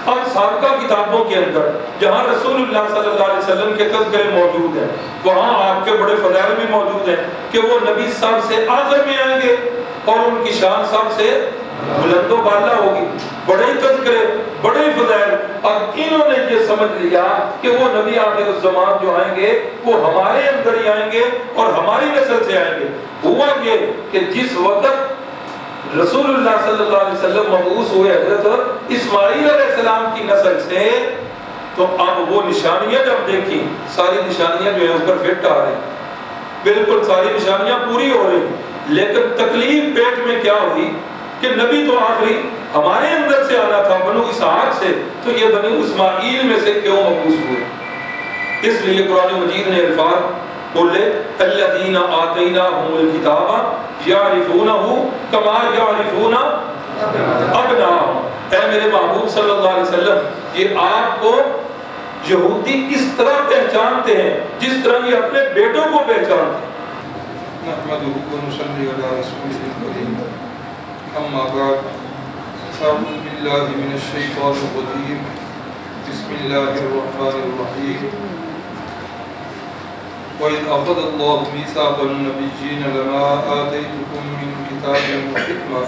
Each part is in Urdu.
اب سابقہ کتابوں کے اندر جہاں رسول اللہ صلی اللہ علیہ وسلم کے تذکرے موجود ہیں، وہاں آپ کے بڑے فضائل بھی موجود ہیں کہ وہ نبی سب سے آخر میں آئیں گے اور ان کی شان سب سے بلند و بالا ہوگی، بڑے تذکرے، بڑے فضائل۔ اور انہوں نے یہ سمجھ لیا کہ وہ نبی آخر الزمان جو آئیں گے وہ ہمارے اندر ہی آئیں گے اور ہماری نسل سے آئیں گے۔ ہوا یہ کہ جس وقت رسول اللہ صلی اللہ علیہ وسلم مبعوث ہوئے حضرت اسماعیل علیہ السلام کی نسل سے، تو اب وہ نشانیاں جب دیکھی، ساری نشانیاں جو ہے اوپر فٹ آ رہی ہیں، بالکل ساری نشانیاں پوری ہو رہی ہیں، لیکن تکلیف پیٹ میں کیا ہوئی کہ نبی تو آخری ہمارے اندر سے آنا تھا بنو اسحاق سے، تو یہ بنو اسماعیل میں سے کیوں مبعوث ہوئے؟ اس لیے قرآن مجید نے الفاظ بولے الذین آتیناہم الکتاب یعرفونہ کما یعرفون ابناءہم۔ اے میرے محبوب صلی اللہ علیہ وسلم، یہ آپ کو یہودی اس طرح پہچانتے ہیں جس طرح یہ اپنے بیٹوں کو پہچانتے ہیں۔ نحمدہ ونصلی علی رسولہ الکریم، اما بعد، اعوذ باللہ من الشیطان الرجیم، بسم اللہ الرحمن الرحیم۔ وَإِذْ أَخَذَ اللَّهُ مِيثَاقَ النَّبِيِّينَ لَمَا آتَيْتُكُم مِّن كِتَابٍ وَحِكْمَةٍ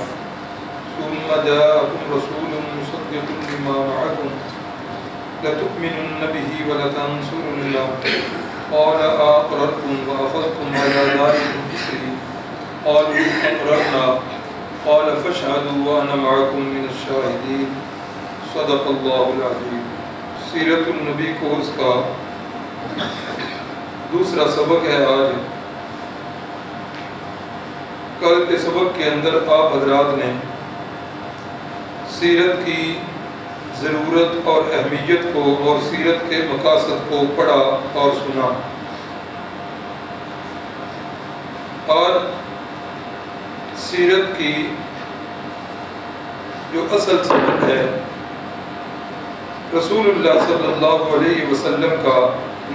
ثُمَّ جَاءَكُمْ رَسُولٌ مُّصَدِّقٌ لِّمَا مَعَكُمْ لَتُؤْمِنُنَّ بِهِ وَلَتَنصُرُنَّهُ قَالَ أَقْرَرْتُمْ وَأَخَذْتُمْ عَلَىٰ ذَٰلِكُمْ إِصْرِي قَالُوا أَقْرَرْنَا قَالَ فَاشْهَدُوا وَأَنَا مَعَكُم مِّنَ الشَّاهِدِينَ۔ صدق اللہ العظیم۔ سیرت النبی کورس کا دوسرا سبق ہے آج۔ کل کے سبق کے اندر آپ حضرات نے سیرت کی ضرورت اور اہمیت کو اور سیرت کے مقاصد کو پڑھا اور سنا، اور سیرت کی جو اصل سبق ہے رسول اللہ صلی اللہ علیہ وسلم کا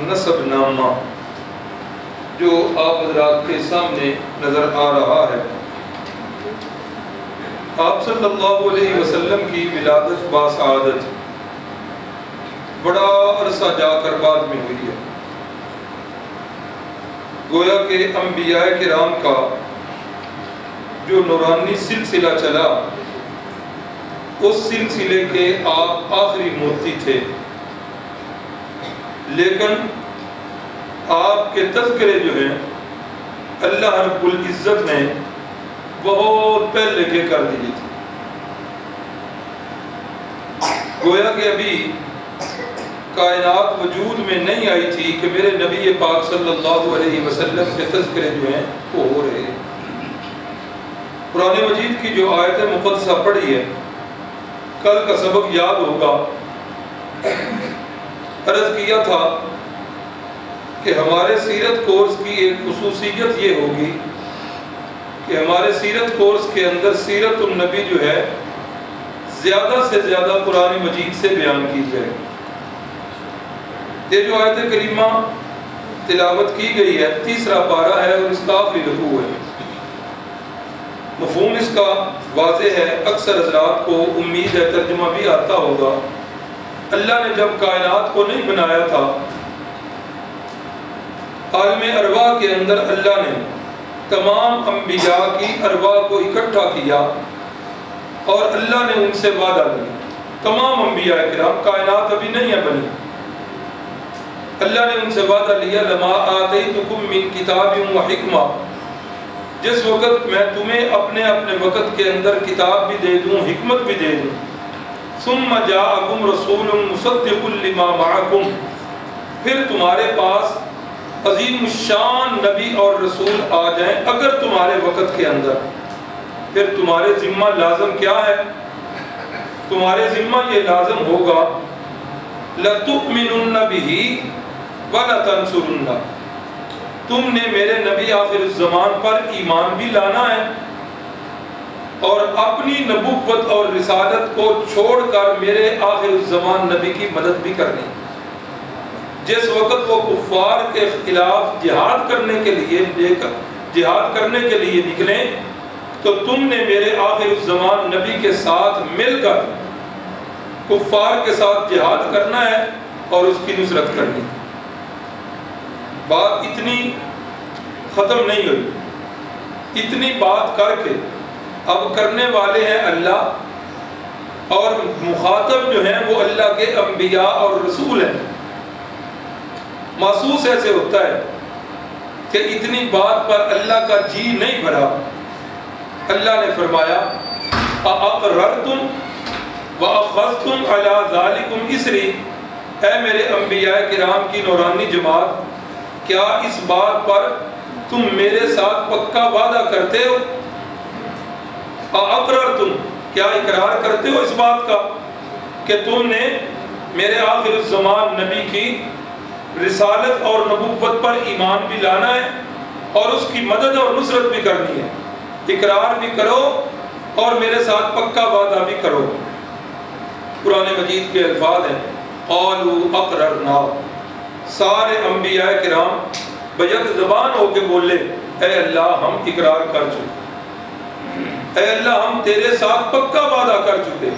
نسب نامہ جو آپ حضرات کے سامنے نظر آ رہا ہے۔ آپ صلی اللہ علیہ وسلم کی ولادت باسعادت بڑا عرصہ جا کر بعد میں ہوئی ہے۔ گویا کہ انبیاء کرام کا جو نورانی سلسلہ چلا، اس سلسلے کے آپ آخری موتی تھے، لیکن آپ کے تذکرے جو ہیں اللہ رب العزت نے بہت پہلے کے کر دیے تھے۔ گویا کہ ابھی کائنات وجود میں نہیں آئی تھی کہ میرے نبی پاک صلی اللہ علیہ وسلم کے تذکرے جو ہیں وہ ہو رہے ہیں۔ قرآن مجید کی جو آیت مقدسہ پڑھی ہے، کل کا سبق یاد ہوگا، عرض کیا تھا کہ ہمارے سیرت کورس کی ایک خصوصیت یہ ہوگی کہ ہمارے سیرت کورس کے اندر سیرت النبی جو ہے زیادہ سے زیادہ قرآن مجید سے بیان کی جائے۔ یہ جو آیت کریمہ تلاوت کی گئی ہے، تیسرا پارہ ہے اور اس کا آخری رکوع ہے۔ مفہوم اس کا واضح ہے، اکثر حضرات کو امید ہے ترجمہ بھی آتا ہوگا۔ اللہ نے جب کائنات کو نہیں بنایا تھا، عالم ارواح کے اندر اللہ نے تمام انبیاء کی ارواح کو اکٹھا کیا اور اللہ نے ان سے وعدہ لیا۔ تمام انبیاء کرام، کائنات ابھی نہیں ہے بنی، اللہ نے ان سے وعدہ لیا لما آتیتکم من کتاب و حکمہ، جس وقت میں تمہیں اپنے اپنے وقت کے اندر کتاب بھی دے دوں، حکمت بھی دے دوں، ثم جاءکم رسول مصدق لما معکم، پھر تمہارے پاس عظیم الشان نبی اور رسول آ جائیں اگر تمہارے وقت کے اندر، پھر تمہارے ذمہ لازم کیا ہے؟ تمہارے ذمہ یہ لازم ہوگا لَتُؤْمِنُنَّ بِهِ وَلَتَنْصُرُنَّ، تم نے میرے نبی آخر الزمان پر ایمان بھی لانا ہے اور اپنی نبوت اور رسالت کو چھوڑ کر میرے آخر الزمان نبی کی مدد بھی کرنی۔ جس وقت وہ کفار کے خلاف جہاد کرنے کے لیے نکلیں تو تم نے میرے آخر الزمان نبی کے ساتھ مل کر کفار کے ساتھ جہاد کرنا ہے اور اس کی نصرت کرنی. بات اتنی ختم نہیں ہوئی. اتنی بات کر کے اب کرنے والے ہیں اللہ، اور مخاطب جو ہیں وہ اللہ کے انبیاء اور رسول ہیں. محسوس ایسے ہوتا ہے کہ اتنی بات پر اللہ کا جی نہیں بھرا. اللہ نے فرمایا اَأَقْرَرْتُمْ وَأَخَذْتُمْ عَلَىٰ ذَلِكُمْ إِصْرِي، اے میرے انبیاء کرام کی نورانی جماعت، کیا اس بات پر تم میرے ساتھ پکا وعدہ کرتے ہو؟ اَأَقْرَرْتُمْ، کیا اقرار کرتے ہو اس بات کا کہ تم نے میرے آخر الزمان نبی کی رسالت اور نبوت پر ایمان بھی لانا ہے اور اس کی مدد اور نصرت بھی کرنی ہے؟ اقرار بھی کرو اور میرے ساتھ پکا وعدہ بھی کرو. قرآن مجید کے الفاظ ہیں قالوا اقررنا. سارے انبیاء کرام بیک زبان ہو کے بولے اے اللہ ہم اقرار کر چکے، اے اللہ ہم تیرے ساتھ پکا وعدہ کر چکے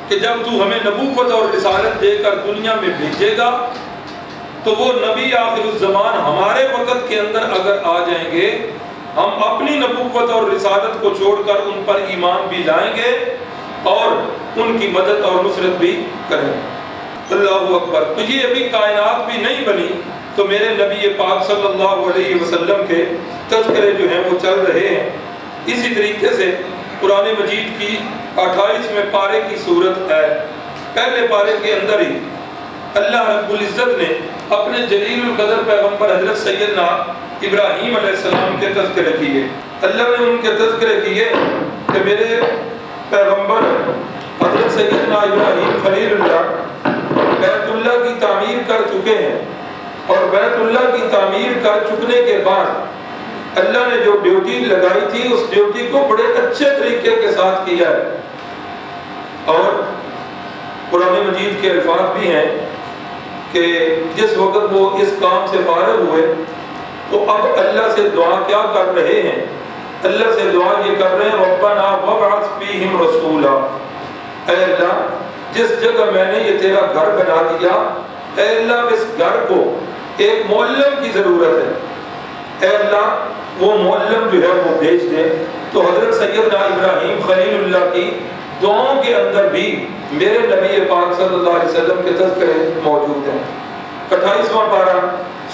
کہ جب تو ہمیں نبوت اور رسالت دے کر دنیا میں بھیجے گا تو وہ نبی آخر الزمان ہمارے وقت کے اندر اگر آ جائیں گے، ہم اپنی نبوت اور رسالت کو چھوڑ کر ان پر ایمان بھی لائیں گے اور ان کی مدد اور نصرت بھی کریں. اللہ اکبر. تو یہ ابھی کائنات بھی نہیں بنی تو میرے نبی پاک صلی اللہ علیہ وسلم کے تذکرے جو ہیں وہ چل رہے ہیں. اسی طریقے سے قرآن مجید کی 28ویں پارے کی صورت ہے. پہلے پارے کے اندر ہی اللہ رب العزت نے اپنے جلیل القدر پیغمبر حضرت سیدنا ابراہیم علیہ السلام کے تذکرے کیے. اللہ نے ان کے تذکرے کیے کہ میرے پیغمبر حضرت سیدنا ابراہیم خلیل اللہ بیت اللہ کی تعمیر کر چکے ہیں، اور بیت اللہ کی تعمیر کر چکنے کے بعد اللہ نے جو ڈیوٹی لگائی تھی اس ڈیوٹی کو بڑے اچھے طریقے کے ساتھ کیا ہے. اور قرآن مجید کے الفاظ بھی ہیں کہ جس وقت وہ اس کام سے فارغ ہوئے تو اب اللہ سے دعا کیا کر رہے ہیں؟ اللہ سے دعا یہ کر رہے ہیں ربنا وابعث فیہم رسولا. اے اللہ جس جگہ میں نے یہ تیرا گھر بنا دیا، اے اللہ اس گھر کو ایک معلم کی ضرورت ہے، اے اللہ وہ معلم جو ہے وہ بھیج دے. تو حضرت سیدنا ابراہیم خلیل اللہ کی دعاؤں کے اندر بھی میرے نبی پاک صلی اللہ علیہ وسلم کے تذکرے موجود ہیں. 28واں پارہ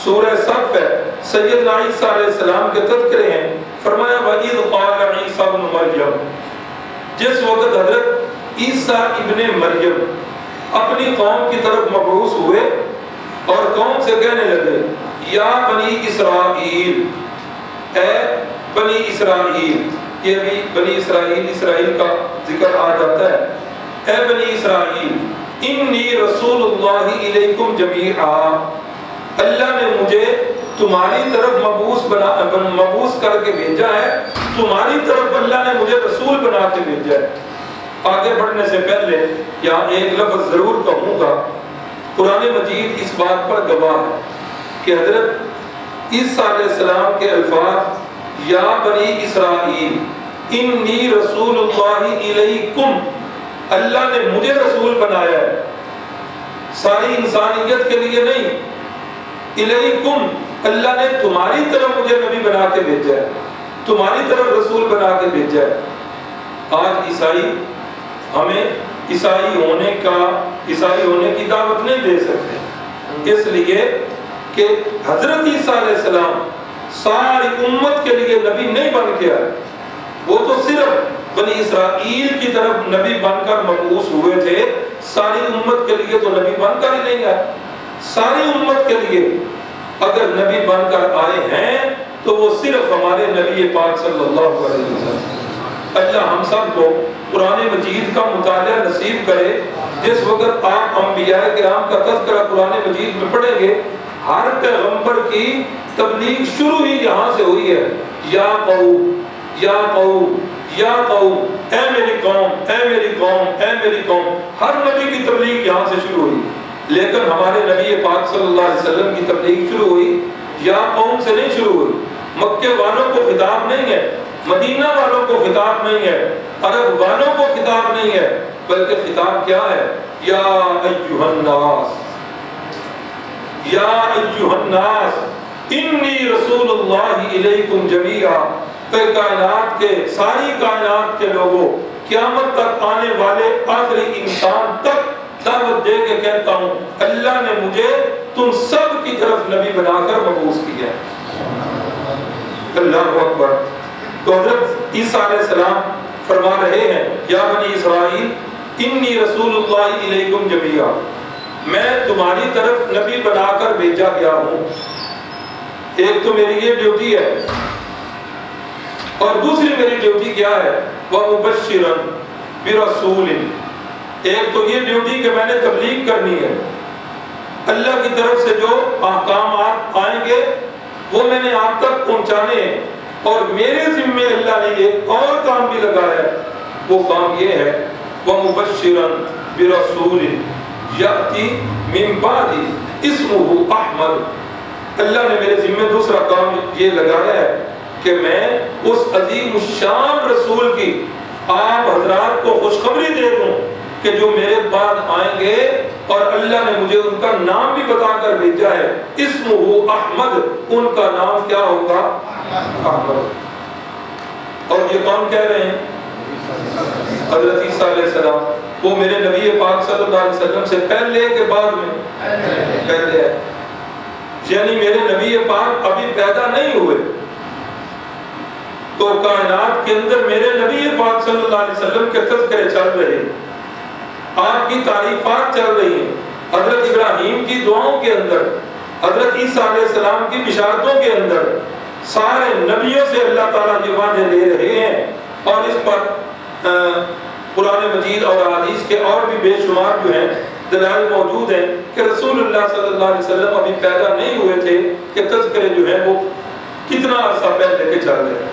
سورہ صف ہے. سیدنا عیسیٰ علیہ السلام کے تذکرے ہیں. فرمایا وَإِذْ قَالَ عِيسَى ابْنُ مَرْيَمَ، جس وقت حضرت عیسیٰ ابن مریم اپنی قوم کی طرف مبعوث ہوئے اور قوم سے کہنے لگے یا بنی اسرائیل، اے بنی اسرائیل. یہ بھی بنی اسرائیل، اسرائیل کا ذکر آ جاتا ہے. اے بنی اسرائیل انی رسول اللہ الیکم جمیعا، اللہ نے مجھے تمہاری طرف مبعوث کر کے بھیجا ہے، تمہاری طرف اللہ نے مجھے رسول بنا کے بھیجا ہے. آگے بڑھنے سے پہلے یہاں ایک لفظ ضرور کہوں گا. قرآن مجید اس بات پر گواہ ہے کہ حضرت عیسیٰ علیہ السلام کے الفاظ یا بنی اسرائیل انی رسول اللہ الیکم، اللہ نے مجھے رسول بنایا ہے، ساری انسانیت کے لیے نہیں. الیکم، اللہ نے تمہاری طرف مجھے نبی بنا کے بھیجا ہے، تمہاری طرف رسول بنا کے بھیجا ہے. آج عیسائی ہمیں عیسائی ہونے کی دعوت نہیں دے سکتے، اس لیے کہ حضرت عیسیٰ علیہ السلام ساری امت کے لیے نبی نہیں بن کے آئے. وہ تو صرف بنی اسرائیل کی طرف نبی بن کر مبعوث ہوئے تھے، ساری امت کے لیے تو نبی بن کر ہی نہیں آئے. ساری امت کے لیے اگر نبی بن کر آئے ہیں تو وہ صرف ہمارے نبی پاک صلی اللہ علیہ وسلم. اللہ ہم سب کو قرآن مجید کا مطالعہ نصیب کرے. جس وقت آپ انبیاء کرام کا تذکرہ قرآن مجید میں پڑھیں گے، ہر پیغمبر کی تبلیغ شروع ہی یہاں سے ہوئی ہے. یا قوم یا قوم یا قوم، اے میری قوم، اے میری قوم، اے میری قوم. ہر نبی کی تبلیغ یہاں سے شروع ہوئی، لیکن ہمارے نبی پاک صلی اللہ علیہ وسلم کی تبلیغ شروع ہوئی یا قوم سے نہیں شروع ہوئی. مکے والوں کو خطاب نہیں ہے، مدینہ والوں کو خطاب نہیں ہے، عرب والوں کو خطاب نہیں ہے، بلکہ خطاب کیا ہے؟ یا ایھا الناس، یا ایھا الناس انی رسول اللہ الیکم جمیعا، کہ کائنات کے، ساری کائنات کے لوگوں، قیامت تک آنے والے آخری انسان تک دعوت دے کے کہتا ہوں اللہ نے مجھے تم سب کی طرف نبی بنا کر مبعوث کیا ہے۔ اللہ اکبر۔ تو حضرت عیسیٰ علیہ السلام فرما رہے ہیں یا بنی اسرائیل انی رسول اللہ الیکم جمیعا، میں تمہاری طرف نبی بنا کر بھیجا گیا ہوں۔ ایک تو میری یہ ڈیوٹی ہے، اور دوسری میری ڈیوٹی کیا ہے؟ وَمُبَشِّرًا بِرَسُولٍ، ایک تو یہ ڈیوٹی کہ میں نے تبلیغ کرنی ہے، اللہ کی طرف سے جو احکامات آئیں گے وہ میں نے آپ تک پہنچانے ہیں، اور میرے ذمے اللہ نے ایک اور کام بھی لگایا ہے، وہ کام یہ ہے وَمُبَشِّرًا بِرَسُولٍ یأتی من بعد اسمہ احمد، اللہ نے میرے ذمے دوسرا کام یہ لگایا ہے کہ میں اس عظیم الشان رسول کی آپ حضرات کو خوشخبری دے دوں کہ جو میرے بعد آئیں گے، اور اللہ نے مجھے ان کا نام بھی بتا کر بھیجا ہے، اسمہ احمد، ان کا نام کیا ہوگا؟ احمد۔ اور یہ کون کہہ رہے ہیں؟ حضرت عیسیٰ علیہ السلام۔ وہ میرے نبی پاک صلی اللہ علیہ وسلم سے پہلے کے بعد میں؟ پہلے ہے، یعنی میرے نبی پاک ابھی پیدا نہیں ہوئے، تو کائنات کے اندر میرے نبی پاک صلی اللہ علیہ وسلم کے تذکرے چل رہے ہیں، آپ کی تعریفات چل رہی ہیں، حضرت ابراہیم کی دعاؤں کے اندر، حضرت عیسیٰ علیہ السلام کی بشارتوں کے اندر سارے نبیوں سے اللہ تعالیٰ یہ وعدے لے رہے ہیں، اور اس پر قرآن مجید اور حدیث کے اور بھی بے شمار جو ہیں دلائل موجود ہیں کہ رسول اللہ صلی اللہ علیہ وسلم ابھی پیدا نہیں ہوئے تھے کہ تذکرے جو ہیں وہ کتنا عرصہ پہلے کے چل رہے ہیں۔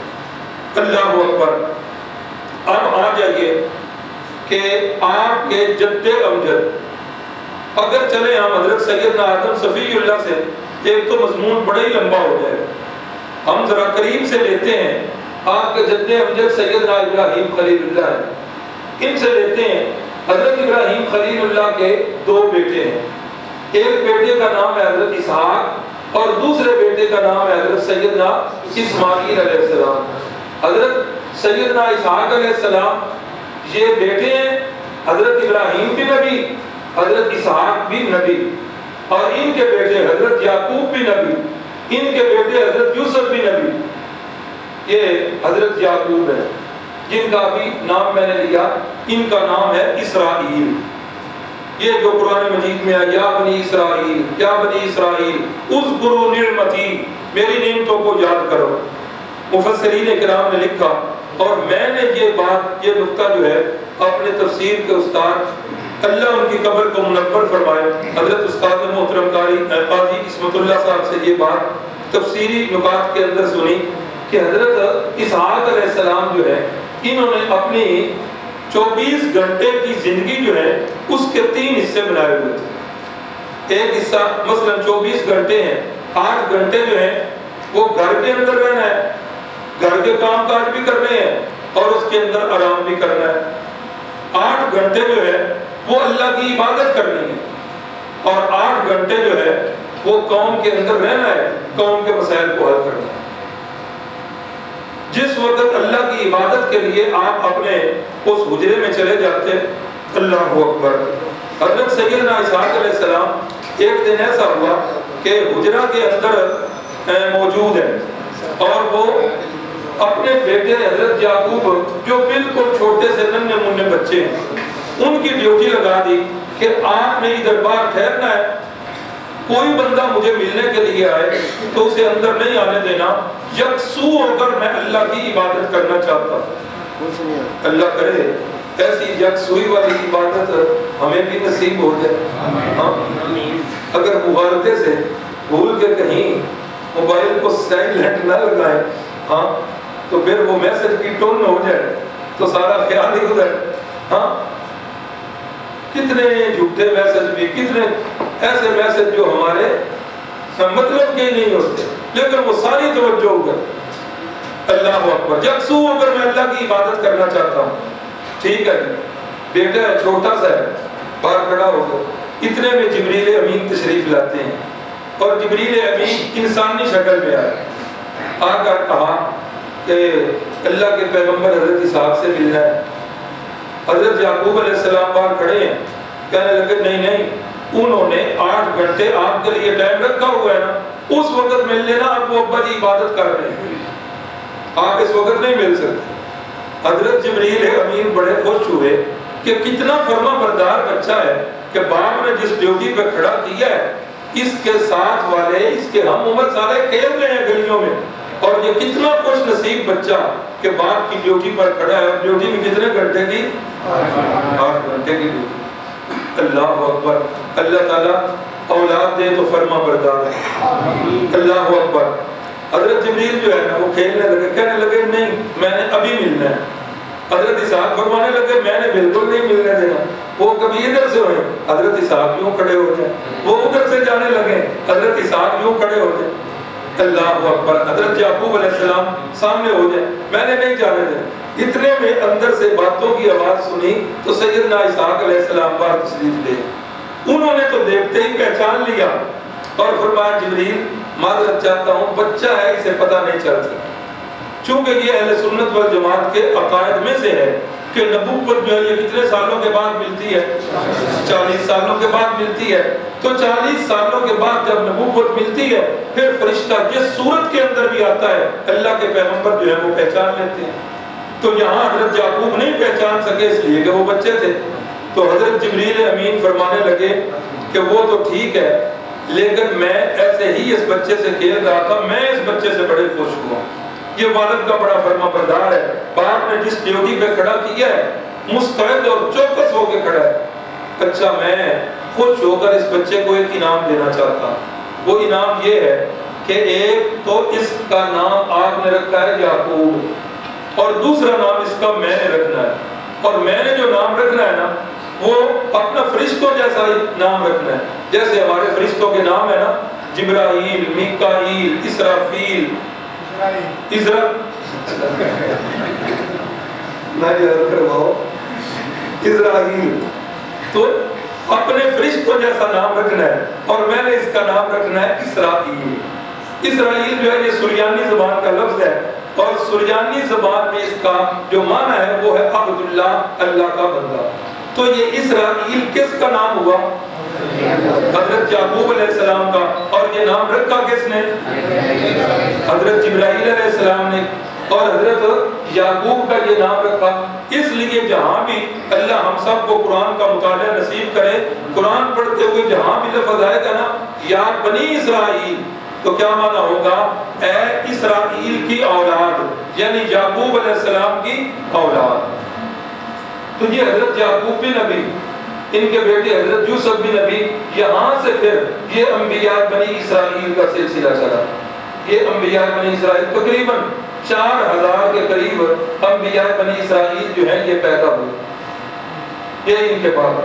اللہ اکبر۔ اب آ جائیے کہ آپ کے جد امجد، اگر چلے ہم حضرت سیدنا آدم صفی اللہ سے، ایک تو مضمون بڑا ہی لمبا ہو جائے، ہم ذرا قریب سے لیتے ہیں۔ آپ کے جد امجد سیدنا ابراہیم خلیل اللہ ہے، ان سے لیتے ہیں۔ حضرت ابراہیم خلیل اللہ کے دو بیٹے ہیں، ایک بیٹے کا نام ہے حضرت اسحاق، اور دوسرے بیٹے کا نام ہے حضرت سیدنا اسماعیل علیہ السلام۔ حضرت سیدنا اسحاق علیہ السلام یہ بیٹے ہیں، حضرت ابراہیم بھی نبی، حضرت اسحاق بھی نبی، اور ان کے بیٹے حضرت یعقوب بھی نبی، ان کے بیٹے حضرت یوسف بھی نبی۔ یہ حضرت یعقوب ہے جن کا بھی نام میں نے لیا، ان کا نام ہے اسرائیل۔ یہ جو قرآن مجید میں ہے یا بنی اسرائیل، یا بنی اسرائیل اذکروا نعمتی، میری نعمتوں کو یاد کرو۔ مفسرین کرام نے لکھا، اور میں نے یہ بات، یہ نقطہ جو ہے اپنے تفسیر کے استاد اللہ ان کی قبر کو منور فرمائے، حضرت استاد محترم قاضی عصمت اللہ صاحب سے یہ بات تفسیری نکات کے اندر سنی کہ حضرت اسحاق علیہ السلام جو ہے انہوں نے اپنی 24 گھنٹے کی زندگی جو ہے اس کے 3 حصے بنائے ہوئے تھے۔ ایک حصہ مثلا 24 گھنٹے ہیں، 8 گھنٹے جو ہیں وہ گھر کے اندر رہنا ہے، گھر کے کام کاج بھی کرنے ہیں اور اس کے اندر آرام بھی کرنا ہے۔ 8 گھنٹے جو ہے وہ اللہ کی عبادت کرنی ہے، اور 8 گھنٹے جو ہے وہ قوم کے اندر رہنا ہے، قوم کے مسائل کو حل کرنا ہے۔ جس وقت اللہ کی عبادت کے لیے آپ اپنے اس حجرے میں چلے جاتے، اللہ اکبر۔ حضرت سیدنا اسحاق علیہ السلام ایک دن ایسا ہوا کہ حجرہ کے اندر موجود ہے، اور وہ اپنے بیٹے حضرت یعقوب جو بالکل چھوٹے سے ننھے منھے بچے ہیں، ان کی ڈیوٹی لگا دی کہ آپ نے ادھر باہر ٹھہرنا ہے، کوئی بندہ مجھے ملنے کے لیے آئے تو اسے اندر نہیں آنے دینا، یکسو ہو کر میں اللہ کی عبادت کرنا چاہتا ہوں۔ اللہ کرے ایسی یکسوئی والی عبادت ہمیں بھی نصیب ہو جائے۔ ہاں، اگر مغالطے سے بھول کے کہیں موبائل کو سائلنٹ نہ لگائیں، ہاں، تو پھر وہ میسج کی ٹون ہو جائے تو سارا خیال ہی ادھر۔ ہاں، کتنے جھوٹے میسج بھی، کتنے ایسے میسج جو ہمارے مطلب کے نہیں ہوتے، لیکن وہ ساری توجہ ادھر۔ اللہ اکبر۔ یکسو ہو کر میں اللہ کی عبادت کرنا چاہتا ہوں۔ ٹھیک ہے، بیٹا ہے چھوٹا سا ہے، باہر کھڑا ہو گیا، اتنے میں جبریل امین تشریف لاتے ہیں اور جبریل امین انسانی شکل میں آئے، آ کر کہا کہ اللہ کے پیغمبر حضرت اسحاق سے ملنا ہے۔ حضرت یعقوب علیہ السلام باہر کھڑے ہیں، کہنے لگے نہیں، انہوں نے 8 گھنٹے آپ کے لیے ٹائم رکھا ہوا ہے نا، اس وقت مل لینا، آپ وہ ابا کی عبادت کر رہے ہیں، آپ اس وقت نہیں مل سکتے۔ حضرت جبریل امین بڑے خوش ہوئے کہ کتنا فرما بردار بچہ ہے کہ باپ نے جس ڈیوٹی پہ کھڑا کیا ہے، اس کے ساتھ والے، اس کے ہم عمر سارے کھیل رہے ہیں گلیوں میں، اور یہ کتنا خوش نصیب بچہ کہ باپ کی ڈیوٹی پر کھڑا ہے، اور ڈیوٹی میں کتنے گھنٹے کی؟ 8 گھنٹے کی ڈیوٹی۔ اللہ اکبر۔ اللہ تعالیٰ اولاد دے تو فرما بردار ہے۔ اللہ اکبر۔ حضرت جبریل جو ہے نا وہ کھیلنے لگے، کہنے لگے نہیں میں نے ابھی ملنا ہے۔ حضرت اسحاق فرمانے لگے میں نے بالکل نہیں ملنے دینا، وہ کبھی ادھر سے ہوئے، حضرت اسحاق یوں کھڑے ہو جائیں، وہ ادھر سے جانے لگے، حضرت اسحاق یوں کھڑے ہو جائیں۔ اللہ اکبر۔ حضرت یعقوب علیہ السلام سامنے ہو جائیں، میں نے نہیں جانے دینا۔ اتنے میں اندر سے باتوں کی آواز سنی تو سیدنا اسحاق علیہ السلام باہر تشریف لے، انہوں نے تو دیکھتے ہی پہچان لیا اور فرمایا جبریل معذرت چاہتا ہوں، بچہ ہے اسے پتہ نہیں چل سکتا۔ چونکہ یہ اہل سنت والجماعت کے عقائد میں سے ہے کہ نبوت جو ہے یہ کتنے سالوں کے بعد ملتی ہے؟ 40 سالوں کے بعد ملتی ہے۔ تو 40 سالوں کے بعد جب نبوت ملتی ہے پھر فرشتہ جس صورت کے اندر بھی آتا ہے اللہ کے پیغمبر جو ہے وہ پہچان لیتے ہیں۔ تو یہاں حضرت یعقوب نہیں پہچان سکے اس لیے کہ وہ بچے تھے، تو حضرت جبریل امین فرمانے لگے کہ وہ تو ٹھیک ہے، لیکن میں ایسے ہی اس بچے سے کھیل رہا تھا، میں اس بچے سے بڑے خوش ہوا۔ یہ والد کا بڑا فرما بردار ہے، باپ نے جس ڈیوٹی پہ کھڑا کیا ہے مستعد اور چوکس ہو کے کھڑا ہے۔ اچھا میں خوش ہو کر اس بچے کو ایک انعام دینا چاہتا ہوں، وہ انعام یہ ہے کہ ایک تو اس کا نام آپ نے رکھا ہے یعقوب، اور دوسرا نام اس کا میں نے رکھنا ہے، اور میں نے جو نام رکھنا ہے نا وہ اپنا فرشتوں جیسا نام رکھنا ہے، جیسے ہمارے فرشتوں کے نام ہے نا جبرائیل، میکائیل، اسرافیل، اسرائیل، تو اپنے فرشتوں جیسا نام رکھنا ہے، اور میں نے اس کا نام رکھنا ہے اسرائیل۔ اسرائیل جو ہے یہ سریانی زبان کا لفظ ہے، اور سریانی زبان میں اس کا جو معنی ہے وہ ہے عبداللہ، اللہ کا بندہ۔ تو یہ اسرائیل کس کا نام ہوا؟ حضرت یعقوب علیہ السلام کا، اور یہ نام رکھا کس نے؟ حضرت جبرائیل علیہ السلام نے، اور حضرت یعقوب کا یہ نام رکھا اس لیے جہاں بھی اللہ ہم سب کو قرآن کا مطالعہ نصیب کرے، قرآن پڑھتے ہوئے جہاں بھی لفظ آئے گا نا یا بنی اسرائیل، تو کیا معنی ہوگا؟ اے اسرائیل کی اولاد، یعنی یعقوب علیہ السلام کی اولاد۔ تو یہ حضرت یعقوب بھی نبی، ان کے بیٹے حضرت یوسف بھی نبی، یہاں سے پھر یہ انبیاء بنی اسرائیل کا سلسلہ چلا۔ یہ انبیاء بنی اسرائیل تقریباً 4000 کے قریب انبیاء بنی اسرائیل جو ہیں یہ پیدا ہوئے، یہ ان کے بعد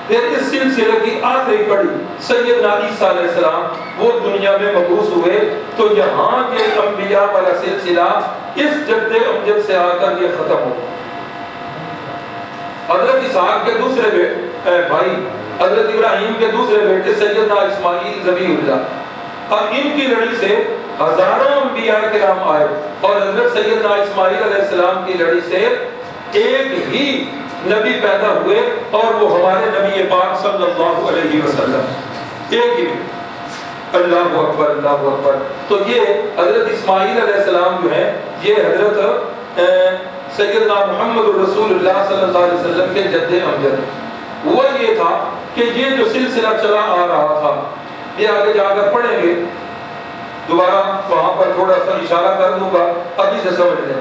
پھر اس سلسلے کی آخری کڑی سیدنا عیسیٰ علیہ السلام وہ دنیا میں مبعوث ہوئے، تو یہاں یہ انبیاء والا سلسلہ اس جد امجد سے آ کر یہ ختم ہو۔ حضرت اسحاق کے دوسرے بھائی حضرت ابراہیم کے دوسرے بیٹے سیدنا اسماعیل ذبیح اللہ، اور ان کی لڑی سے ہزاروں انبیاء کرام آئے، اور حضرت سیدنا اسماعیل علیہ السلام کی لڑی سے ایک ہی نبی پیدا ہوئے، اور وہ ہمارے نبی پاک صلی اللہ علیہ وسلم، ایک ہی۔ اللہ اکبر، اللہ اکبر۔ تو یہ حضرت اسماعیل علیہ السلام جو ہے یہ حضرت سیدنا محمد رسول اللہ صلی اللہ علیہ وسلم کے جد امجد۔ وہ یہ تھا کہ یہ جو سلسلہ چلا آ رہا تھا یہ آگے جا کر پڑھیں گے، دوبارہ وہاں پر تھوڑا سا اشارہ کر دوں گا، ابھی سے سمجھ لیں۔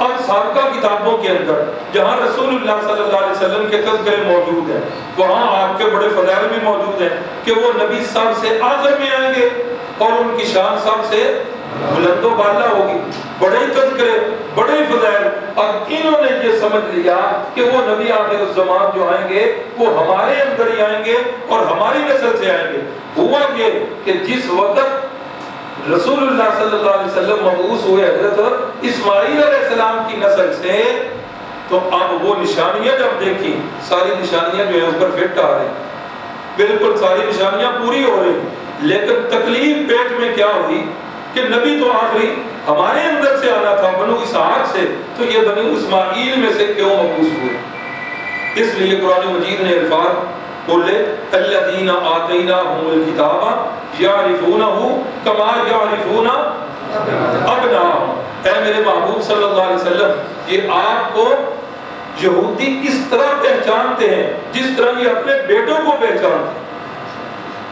اب سابقہ کتابوں کے اندر جہاں رسول اللہ صلی اللہ علیہ وسلم کے تذکرے موجود ہیں وہاں آپ کے بڑے فضائل بھی موجود ہیں کہ وہ نبی سب سے آخر میں آئیں گے اور ان کی شان سب سے بلند و بالا ہوگی، بڑے تذکرے، بڑے فضائل۔ اور انہوں نے یہ سمجھ لیا کہ وہ نبی آخر الزمان جو آئیں گے وہ ہمارے اندر ہی آئیں گے اور ہماری نسل سے آئیں گے۔ ہوا یہ کہ جس وقت رسول اللہ صلی اللہ علیہ وسلم مبعوث ہوئے حضرت اسماعیل علیہ السلام کی نسل سے، تو اب وہ نشانیاں جب دیکھی، ساری نشانیاں جو ہے اوپر فٹ آ رہی، بالکل ساری نشانیاں پوری ہو رہی، لیکن تکلیف پیٹ میں کیا ہوئی کہ نبی تو آخری ہمارے اندر سے آنا تھا بنو اسحاق سے، تو یہ بنو اسماعیل میں سے کیوں مبعوث ہوئے؟ اس لیے قرآن مجید نے الفاظ بولے الذین آتیناہم الکتاب یعرفونہ کما یعرفون ابناءہم۔ اے میرے محبوب صلی اللہ علیہ وسلم، یہ آپ کو یہودی اس طرح پہچانتے ہیں جس طرح یہ اپنے بیٹوں کو پہچانتے ہیں،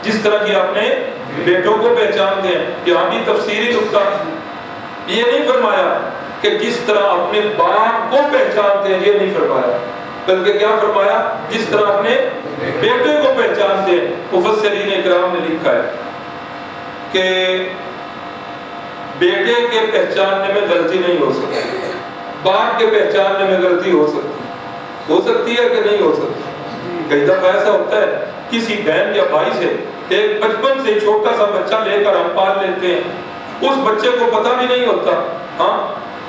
جس طرح یہ اپنے بیٹوں کو پہچانتے ہیں۔ یہاں بھی تفسیری نکتہ، یہ نہیں فرمایا کہ جس طرح اپنے باپ کو پہچانتے ہیں، یہ نہیں فرمایا، بلکہ کیا فرمایا؟ جس طرح اپنے بیٹے کو پہچانتے ہیں۔ مفسرین اکرام نے لکھا ہے کہ بیٹے کے پہچاننے میں غلطی نہیں ہو سکتی، باپ کے پہچاننے میں غلطی ہو سکتی ہے کہ نہیں ہو سکتی؟ کئی دفعہ ایسا ہوتا ہے کسی بہن یا بھائی سے ایک بچپن سے چھوٹا سا بچہ لے کر ہم پال لیتے ہیں، اس بچے کو پتہ بھی نہیں ہوتا، ہاں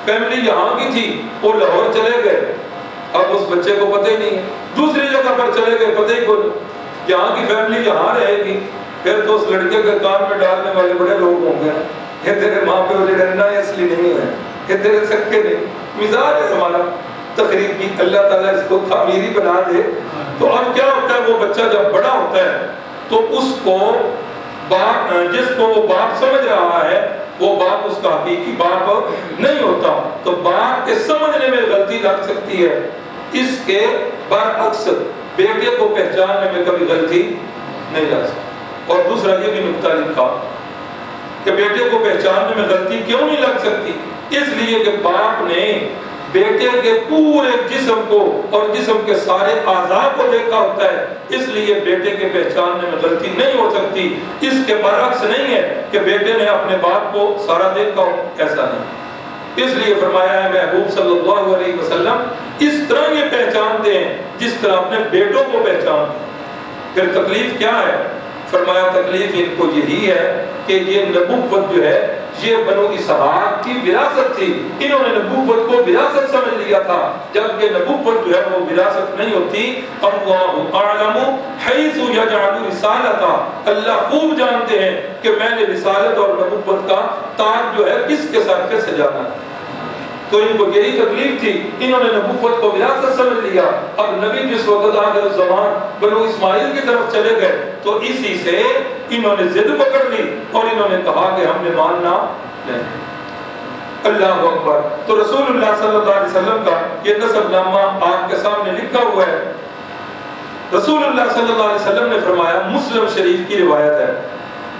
فیملی یہاں کی تھی، وہ لاہور چلے گئے، اب اس بچے کو پتہ ہی نہیں ہے، دوسری جگہ پر چلے گئے، پتہ ہی کوئی، یہاں کی فیملی یہاں رہے گی، پھر تو اس لڑکے کے کان میں ڈالنے والے بڑے لوگ ہوں گے، یہ تیرے ماں پہ مجھے ڈرنا ہے اس لیے نہیں ہے، یہ تیرے سکے نہیں، مزاج ہے ہمارا تقریب کی، اللہ تعالیٰ اس کو تعمیری بنا دے۔ تو اب کیا ہوتا ہے، وہ بچہ جب بڑا ہوتا ہے تو اس کو باپ، جس کو وہ باپ سمجھ رہا ہے، وہ باپ اس کا حقیقی باپ نہیں ہوتا، تو باپ کے سمجھنے میں غلطی لگ سکتی ہے، اس کے برعکس بیٹے کو پہچاننے میں کبھی غلطی نہیں لگ سکتی۔ اور دوسرا یہ بھی نکتہ لکھا کہ بیٹے کو پہچاننے میں غلطی کیوں نہیں لگ سکتی؟ اس لیے کہ باپ نے بیٹے کے پورے جسم کو اور جسم کے سارے اعضاء کو دیکھا ہوتا ہے، اس لیے بیٹے کے پہچاننے میں غلطی نہیں ہو سکتی۔ اس کے برعکس نہیں ہے کہ بیٹے نے اپنے باپ کو سارا دیکھا ہو، ایسا نہیں۔ اس لیے فرمایا ہے محبوب صلی اللہ علیہ وسلم اس طرح یہ پہچانتے ہیں جس طرح اپنے بیٹوں کو پہچانتے ہیں۔ پھر تکلیف کیا ہے؟ فرمایا تکلیف ان کو یہی ہے کہ یہ نبوت جو ہے یہ بنو اسحاق کی وراثت تھی، انہوں نے نبوت کو وراثت سمجھ لیا تھا، جبکہ نبوت جو ہے وہ وراثت نہیں ہوتی۔ اللہ اعلم حیث یجعل رسالتہ، اللہ خوب جانتے ہیں کہ میں نے رسالت اور نبوت کا تاج جو ہے کس کے سر پہ سجانا ہے۔ تو ان کو یہی تکلیف تھی، انہوں نے نبوت کو وراثت سمجھ لیا۔ اب نبی جس وقت آخر زمان بنو اسماعیل کی طرف چلے گئے تو اسی سے انہوں نے ضد پکڑ لی اور انہوں نے کہا کہ ہم نے ماننا نہیں۔ اللہ اکبر۔ تو رسول اللہ صلی اللہ علیہ وسلم کا یہ نسب نامہ آپ کے سامنے لکھا ہوا ہے۔ رسول اللہ صلی اللہ علیہ وسلم نے فرمایا، مسلم شریف کی روایت ہے،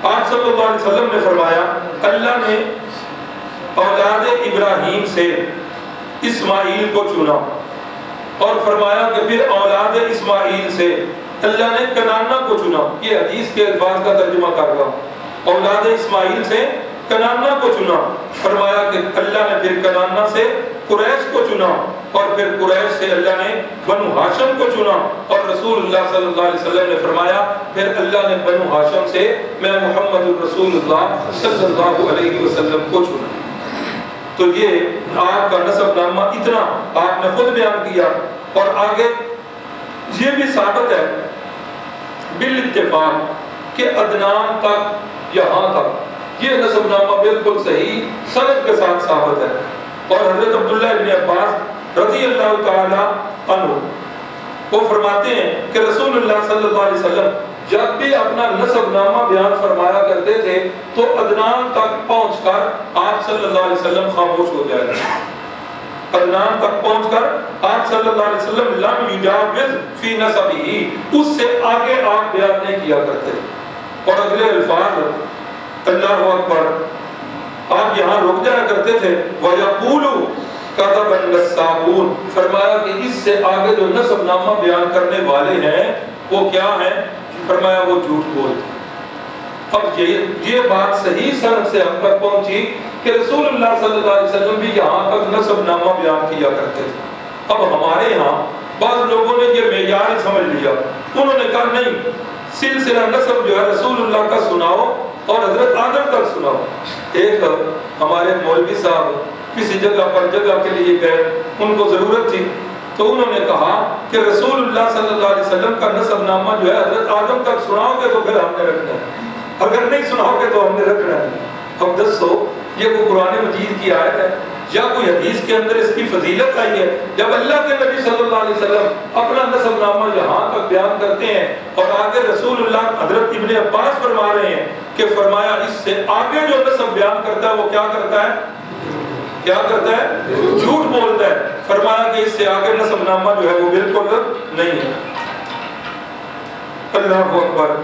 آپ صلی اللہ علیہ وسلم نے فرمایا اللہ نے اولاد ابراہیم سے اسماعیل کو چنا اور فرمایا کہ پھر اولاد اسماعیل سے اللہ نے کنانا کو چنا۔ یہ حدیث کے الفاظ کا ترجمہ کر رہا ہوں۔ اولاد اسماعیل سے کنانا کو چنا، فرمایا کہ اللہ نے پھر کنانا سے قریش کو چنا اور پھر قریش سے اللہ نے بنو ہاشم کو چنا، اور رسول اللہ صلی اللہ علیہ وسلم نے فرمایا پھر اللہ نے بنو ہاشم سے میں محمد رسول اللہ صلی اللہ علیہ وسلم کو چنا۔ تو یہ آپ کا نسب نامہ اتنا آپ نے خود بیان کیا، اور آگے یہ بھی ثابت ہے بالاتفاق کہ عدنان تک، یہاں تک یہ نسب نامہ بالکل صحیح سند کے ساتھ ثابت ہے۔ اور حضرت عبداللہ ابن عباس رضی اللہ تعالی عنہ وہ فرماتے ہیں کہ رسول اللہ صلی اللہ علیہ وسلم جب بھی اپنا نسب نامہ بیان فرمایا کرتے تھے تو عدنان تک پہنچ کر آپ صلی اللہ علیہ وسلم خاموش ہو جائے گا۔ عدنان تک پہنچ کر آپ صلی اللہ علیہ وسلم لم یجاوز فی نسبہ، اس سے آگے آپ بیان نہیں کیا کرتے۔ اور اگلے الفاظ اللہ اکبر، آپ یہاں رک جایا کرتے تھے، وَيَقُولُ كَذَبَ النَّسَّابُونَ، فرمایا کہ اس سے آگے جو نسب نامہ بیان کرنے والے ہیں وہ کیا ہیں؟ فرمایا وہ جھوٹ بولتے۔ اب یہ بات صحیح سند سے ہم تک پہنچی کہ رسول اللہ صلی اللہ علیہ وسلم بھی یہاں تک نسب نامہ بیان کیا کرتے تھے۔ اب ہمارے یہاں بعض لوگوں نے یہ معیار سمجھ لیا، انہوں نے کہا نہیں، سلسلہ نسب جو ہے رسول اللہ کا سناؤ اور حضرت آدم تک سناؤ۔ ایک ہمارے مولوی صاحب کسی جگہ پر جگہ کے لیے گئے، ان کو ضرورت تھی، تو انہوں نے کہا کہ رسول اللہ صلی اللہ علیہ وسلم کا نسب نامہ جو ہے حضرت آدم تک سناؤ گے تو پھر ہم نے رکھنا ہے، اگر نہیں سناؤ گے تو ہم نے رکھنا نہیں۔ اب دسو یہ کوئی قرآن مجید کی آیت ہے یا کوئی حدیث کے اندر اس کی فضیلت آئی ہے؟ جب اللہ کے نبی صلی اللہ علیہ وسلم اپنا نسب نامہ یہاں تک بیان کرتے ہیں اور آگے رسول اللہ حضرت ابن عباس فرما رہے ہیں کہ فرمایا اس سے آگے جو نسب بیان کرتا ہے وہ کیا کرتا ہے؟ کیا کرتا ہے؟ جھوٹ بولتا ہے۔ فرمایا کہ اس سے آگے نسب نامہ جو ہے وہ بالکل نہیں ہے۔ اللہ اکبر۔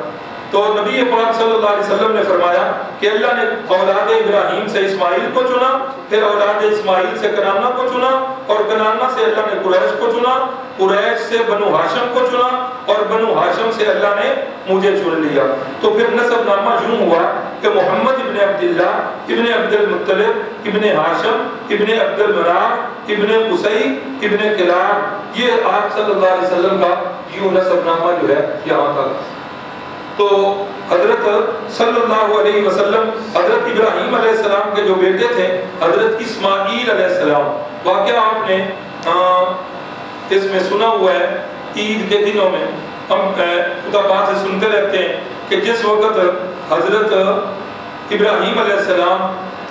تو نبی پاک صلی اللہ علیہ وسلم نے فرمایا کہ اللہ نے اولاد ابراہیم سے اسماعیل کو چنا، پھر اولاد اسماعیل سے کنانہ کو چنا، اور کنانہ سے اللہ نے قریش کو چنا، قریش سے بنو ہاشم کو چنا، اور بنو ہاشم سے اللہ نے مجھے چن لیا۔ تو پھر نسب نامہ یوں ہوا کہ محمد ابن عبداللہ ابن عبد المطلب ابن ہاشم ابن عبد المناف ابن قصی ابن کلاب، یہ آپ صلی اللہ علیہ وسلم کا یوں نسب نامہ جو ہے یہاں تک۔ تو حضرت صلی اللہ علیہ وسلم حضرت ابراہیم علیہ السلام کے جو بیٹے تھے حضرت اسماعیل علیہ السلام، واقعہ آپ نے اس میں سنا ہوا ہے، عید کے دنوں میں ہم خطبات سے سنتے رہتے ہیں کہ جس وقت حضرت ابراہیم علیہ السلام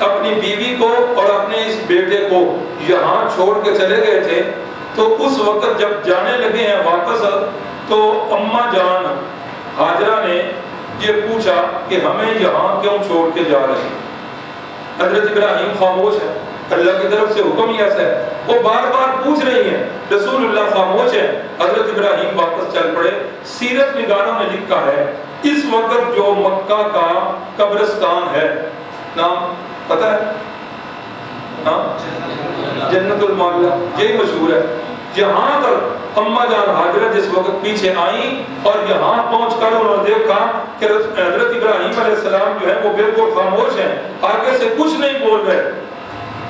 اپنی بیوی کو اور اپنے اس بیٹے کو یہاں چھوڑ کے چلے گئے تھے، تو اس وقت جب جانے لگے ہیں واپس تو اماں جان ہاجرہ نے یہ پوچھا کہ ہمیں یہاں کیوں چھوڑ کے جا رہے ہیں؟ حضرت ابراہیم خاموش ہے، اللہ کی طرف سے حکم ہی ایسا ہے، وہ بار بار پوچھ رہی ہیں، رسول اللہ خاموش ہے، حضرت ابراہیم واپس چل پڑے۔ سیرت نگاروں نے لکھا ہے اس وقت جو مکہ کا قبرستان ہے، نام پتہ ہے؟ جنت المعلا، یہی مشہور ہے۔ یہاں تک اماں جان ہاجرہ جس وقت پیچھے آئیں اور یہاں پہنچ کر انہوں نے دیکھا کہ حضرت ابراہیم علیہ السلام جو ہے وہ بالکل خاموش ہیں، آگے سے کچھ نہیں بول رہے،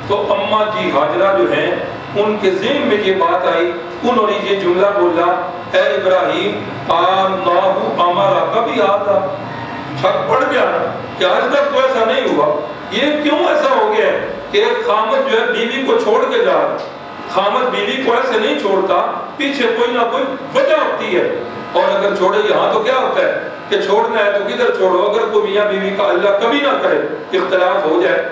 تو اماں جی ہاجرہ جو ہیں ان کے ذہن میں یہ بات آئی، انہوں نے یہ جملہ بولا، اے ابراہیم اللہ امرا کبھی آتا، شک پڑ گیا کہ آج تک تو ایسا نہیں ہوا، یہ کیوں ایسا ہو گیا ہے کہ ایک خامد جو ہے بیوی کو چھوڑ کے جا رہا، خامد بیوی کو ایسے نہیں چھوڑتا، پیچھے کوئی نہ کوئی وجہ ہوتی ہے، اور اگر چھوڑے یہاں تو کیا ہوتا ہے کہ چھوڑنا ہے تو کدھر چھوڑو، اگر کوئی میاں بیوی کا اللہ کبھی نہ کرے اختلاف ہو جائے۔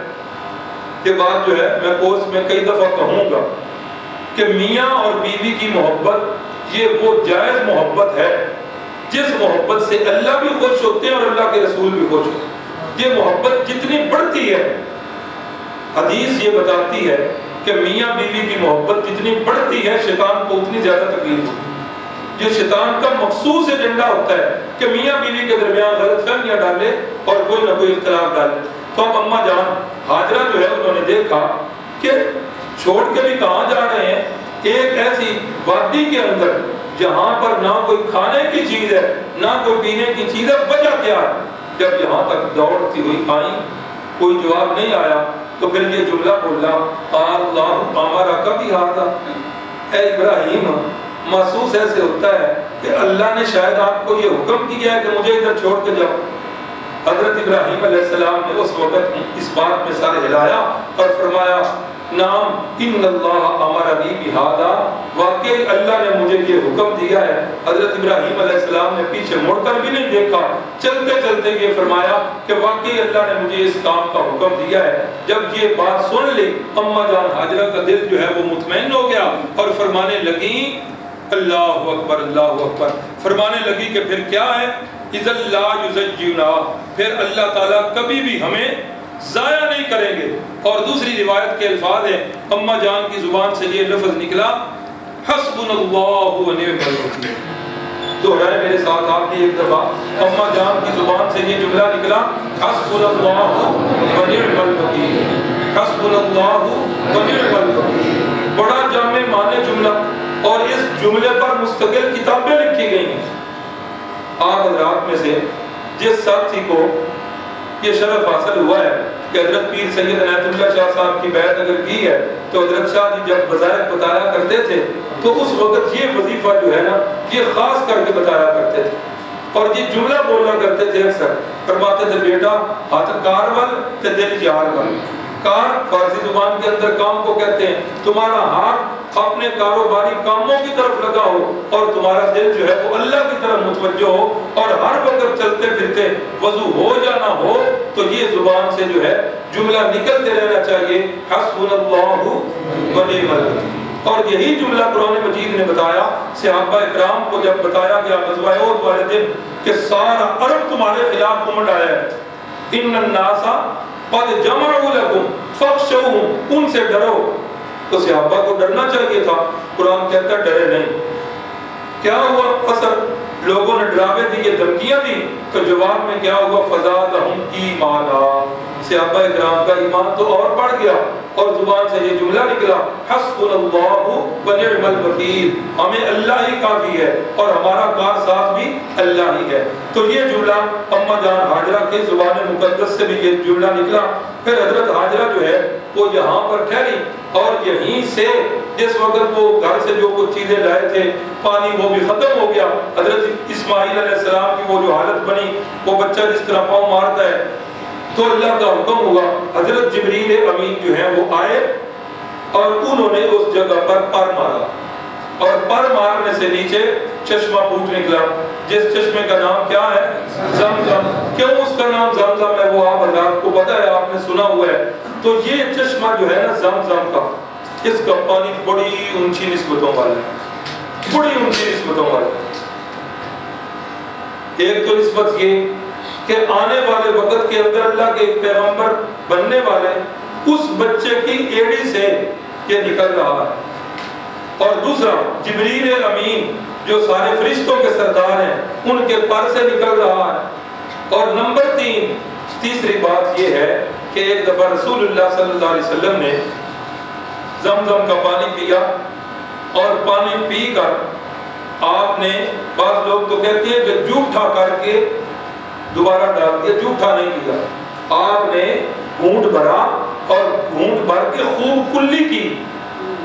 یہ بات جو ہے میں کورس میں کئی دفعہ کہوں گا کہ میاں اور بیوی کی محبت یہ وہ جائز محبت ہے جس محبت سے اللہ بھی خوش ہوتے ہیں اور اللہ کے رسول بھی خوش ہوتے ہیں۔ یہ محبت جتنی بڑھتی ہے، حدیث یہ بتاتی ہے کہ میاں بیوی کی محبت جتنی بڑھتی ہے شیطان کو اتنی زیادہ تکلیف ہوتی ہے۔ یہ شیطان کا مخصوص ایجنڈا ہوتا ہے کہ میاں بیوی کے درمیان غلط فہمیاں ڈالے اور کوئی نہ کوئی اختلاف ڈالے۔ تو اب اماں جان ہاجرہ جو ہے انہوں نے دیکھا کہ چھوڑ کے بھی کہاں جا رہے ہیں، ایک ایسی وادی کے اندر جہاں پر نہ کوئی کھانے کی چیز ہے نہ کوئی پینے کی چیز ہے، وجہ کیا ہے؟ جب یہاں تک دوڑتی ہوئی آئیں، کوئی جواب نہیں آیا، تو پھر یہ جملہ بولا، اللہ امرا کبھی آتا، اے ابراہیم محسوس ایسے ہوتا ہے کہ اللہ نے شاید آپ کو یہ حکم کیا ہے کہ مجھے ادھر چھوڑ کے جاؤ۔ حضرت ابراہیم علیہ السلام نے اس وقت اس بات میں سر ہلایا اور فرمایا، نام ان اللہ امرنی بہذا، واقعی اللہ نے مجھے یہ حکم دیا ہے۔ حضرت ابراہیم علیہ السلام نے پیچھے مڑ کر بھی نہیں دیکھا، چلتے چلتے یہ فرمایا کہ واقعی اللہ نے مجھے اس کام کا حکم دیا ہے۔ جب یہ بات سن لی اماں جان ہاجرہ کا دل جو ہے وہ مطمئن ہو گیا اور فرمانے لگی، اللہ اکبر اللہ اکبر، فرمانے لگی کہ پھر کیا ہے، اذا لا یزجنا، پھر اللہ تعالیٰ کبھی بھی ہمیں ضائع نہیں کریں گے۔ اور دوسری روایت کے الفاظ ہیں، اماں جان کی زبان سے یہ لفظ نکلا، حسبنا اللہ و نعم الوکیل۔ دوہرائے میرے ساتھ آپ نے ایک دفعہ، اماں جان کی زبان سے یہ جملہ نکلا، حسبنا اللہ و نعم الوکیل، حسبنا اللہ و نعم الوکیل۔ بڑا جامع معنی جملہ، اور اس جملے پر مستقل کتابیں لکھی گئی ہیں۔ آپ حضرات میں سے جس ساتھی کو یہ شرف حاصل ہوا ہے کہ حضرت پیر سید عنایت اللہ شاہ صاحب کی بیعت اگر کی ہے، تو حضرت شاہ جی جب وظائف بتایا کرتے تھے تو اس وقت یہ وظیفہ جو ہے نا یہ خاص کر کے بتایا کرتے تھے، اور یہ جملہ بولنا کرتے تھے اکثر، فرماتے تھے بیٹا ہاتھ کار ول تے دل یار ول۔ کار فارسی زبان کے اندر کام کو کہتے ہیں، تمہارا ہاتھ اپنے کاروباری کاموں کی طرف لگا ہو اور تمہارا دل جو ہے وہ اللہ کی طرف متوجہ ہو اور ہر وقت چلتے پھرتے وضو ہو یا نہ ہو تو یہ زبان سے جو ہے جملہ نکلتے رہنا چاہیے حسبنا اللہ و نعم الوکیل۔ اور یہی جملہ قرآن مجید نے بتایا صحابہ اکرام کو جب بتایا گیا غزوہ احد والے دن کہ سارا عرب تمہارے خلاف امڑ آیا ہے، ان الناس قد جمعوا لکم فاخشوہم، ان سے ڈرو۔ تو صحابہ کو ڈرنا چاہیے تھا، قرآن کہتا ہے ڈرے نہیں۔ کیا ہوا اثر؟ لوگوں نے ڈراوے دیے، دھمکیاں دی، تو جواب میں کیا ہوا؟ فزادہم ایمانا، صحابہ اکرام کا ایمان تو اور بڑھ گیا اور زبان سے یہ جملہ نکلا حسبنا اللہ و نعم الوکیل، ہمیں اللہ ہی کافی ہے اور ہمارا کارساز بھی اللہ ہی ہے۔ تو یہ جملہ اماں جان ہاجرہ کے زبان مقدس سے بھی یہ جملہ نکلا۔ پھر حضرت ہاجرہ جو ہے وہ یہاں پر ٹھہری اور یہیں سے جس وقت وہ گھر سے جو کچھ چیزیں لائے تھے پانی وہ بھی ختم ہو گیا۔ حضرت اسماعیل علیہ السلام کی وہ جو حالت بنی، وہ بچہ جس طرح پاؤں مارتا ہے، تو اللہ کا حکم ہوا، حضرت جبریل امین جو ہیں وہ آئے اور انہوں نے اس جگہ پر پر مارا اور پر مارنے سے نیچے چشمہ پھوٹ نکلا، جس چشمے کا نام کیا ہے؟ زمزم۔ کیوں اس کا نام زمزم ہے وہ آپ حضرات کو پتہ ہے، آپ نے سنا ہوا ہے۔ تو یہ چشمہ جو ہے نا زمزم کا، اس کا پانی بڑی اونچی نسبتوں والا ہے، بڑی اونچی نسبتوں والا ہے۔ ایک تو نسبت یہ کہ آنے والے وقت کے اندر اللہ کے ایک پیغمبر بننے والے اس بچے کی ایڑی سے یہ نکل رہا ہے، اور دوسرا جبریل امین جو سارے فرشتوں کے سردار ہیں ان کے پر سے نکل رہا ہے۔ اور نمبر تیسری بات یہ ہے کہ ایک دفعہ رسول اللہ صلی اللہ علیہ وسلم نے زمزم کا پانی پیا اور پانی پی کر آپ نے، بعض لوگ تو کہتے ہیں کہ جھوٹا کر کے دوبارہ ڈال دیا، جھوٹا نہیں کیا، آپ نے گھونٹ بھرا اور گھونٹ بھر کے خوب کلی کی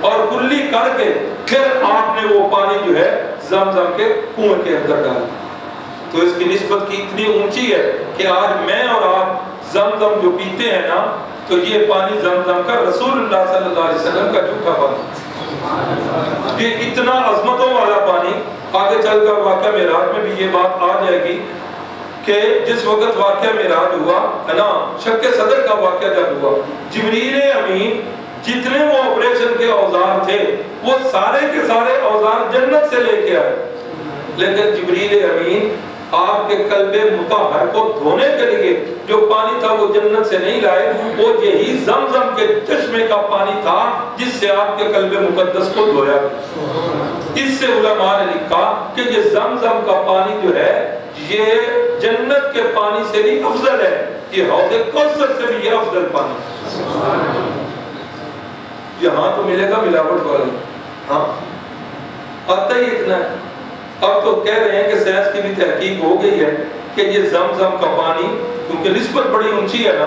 اور کلی کر کے پھر آپ نے وہ پانی جو ہے زمزم کے کنویں کے اندر ڈال دیا۔ تو اس کی نسبت کی اتنی اونچی ہے کہ آج میں اور آپ زمزم جو پیتے ہیں نا، تو یہ پانی زمزم کا رسول اللہ صلی اللہ علیہ وسلم کا جھوٹا پانی، یہ اتنا عظمتوں والا پانی۔ آگے چل کر واقعہ معراج میں بھی یہ بات آ جائے گی کہ جس وقت واقعہ معراج ہوا ہے نا، شق صدر کا واقعہ جب ہوا، جبریل امین جتنے وہ آپریشن کے اوزار تھے وہ سارے کے سارے اوزار جنت سے لے کے آئے، لیکن جبریل امین آپ کے قلب مطہر کو دھونے کے لیے جو پانی تھا وہ جنت سے نہیں لائے، وہ یہی زمزم کے چشمے کا پانی تھا جس سے آپ کے قلب مقدس کو دھویا۔ اس سے علماء نے لکھا کہ یہ زمزم کا پانی جو ہے یہ جنت کے پانی سے بھی افضل ہے، یہ حوض کوثر سے بھی یہ افضل پانی۔ یہاں تو ملے گا ملاوٹ والا، ہاں آتا ہی اتنا ہے۔ اب تو کہہ رہے ہیں کہ سائنس کی بھی تحقیق ہو گئی ہے کہ یہ زمزم کا پانی کیونکہ نسبت بڑی اونچی ہے نا،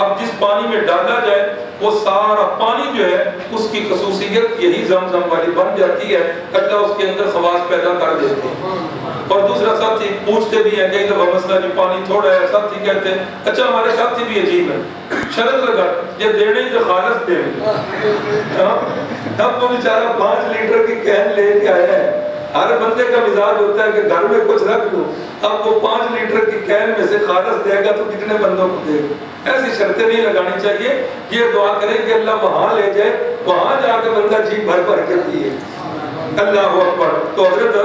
اب جس پانی میں ڈالا جائے وہ سارا پانی جو ہے اس کی خصوصیت یہی زمزم والی بن جاتی ہے، اللہ اس کے اندر خواص پیدا کر دیتے ہیں۔ اور دوسرا ساتھی پوچھتے بھی ہیں کئی دفعہ مسئلہ جو پانی تھوڑا ہے، ساتھی کہتے ہیں اچھا ہمارے ساتھی بھی عجیب ہے، شرط لگا یہ دینے ہی تو خالص دے، اب وہ بیچارہ 5 لیٹر کی کین لے کے آیا ہے۔ ہر بندے کا مزاج ہوتا ہے کہ گھر میں کچھ رکھ لو، اب وہ 5 لیٹر کی کین میں سے خالص دے گا تو کتنے بندوں کو دے گا؟ ایسی شرطیں نہیں لگانی چاہیے، یہ دعا کریں کہ اللہ وہاں لے جائے، وہاں جا کے بندہ جی بھر بھر کے پیے۔ اللہ اکبر۔ تو حضرت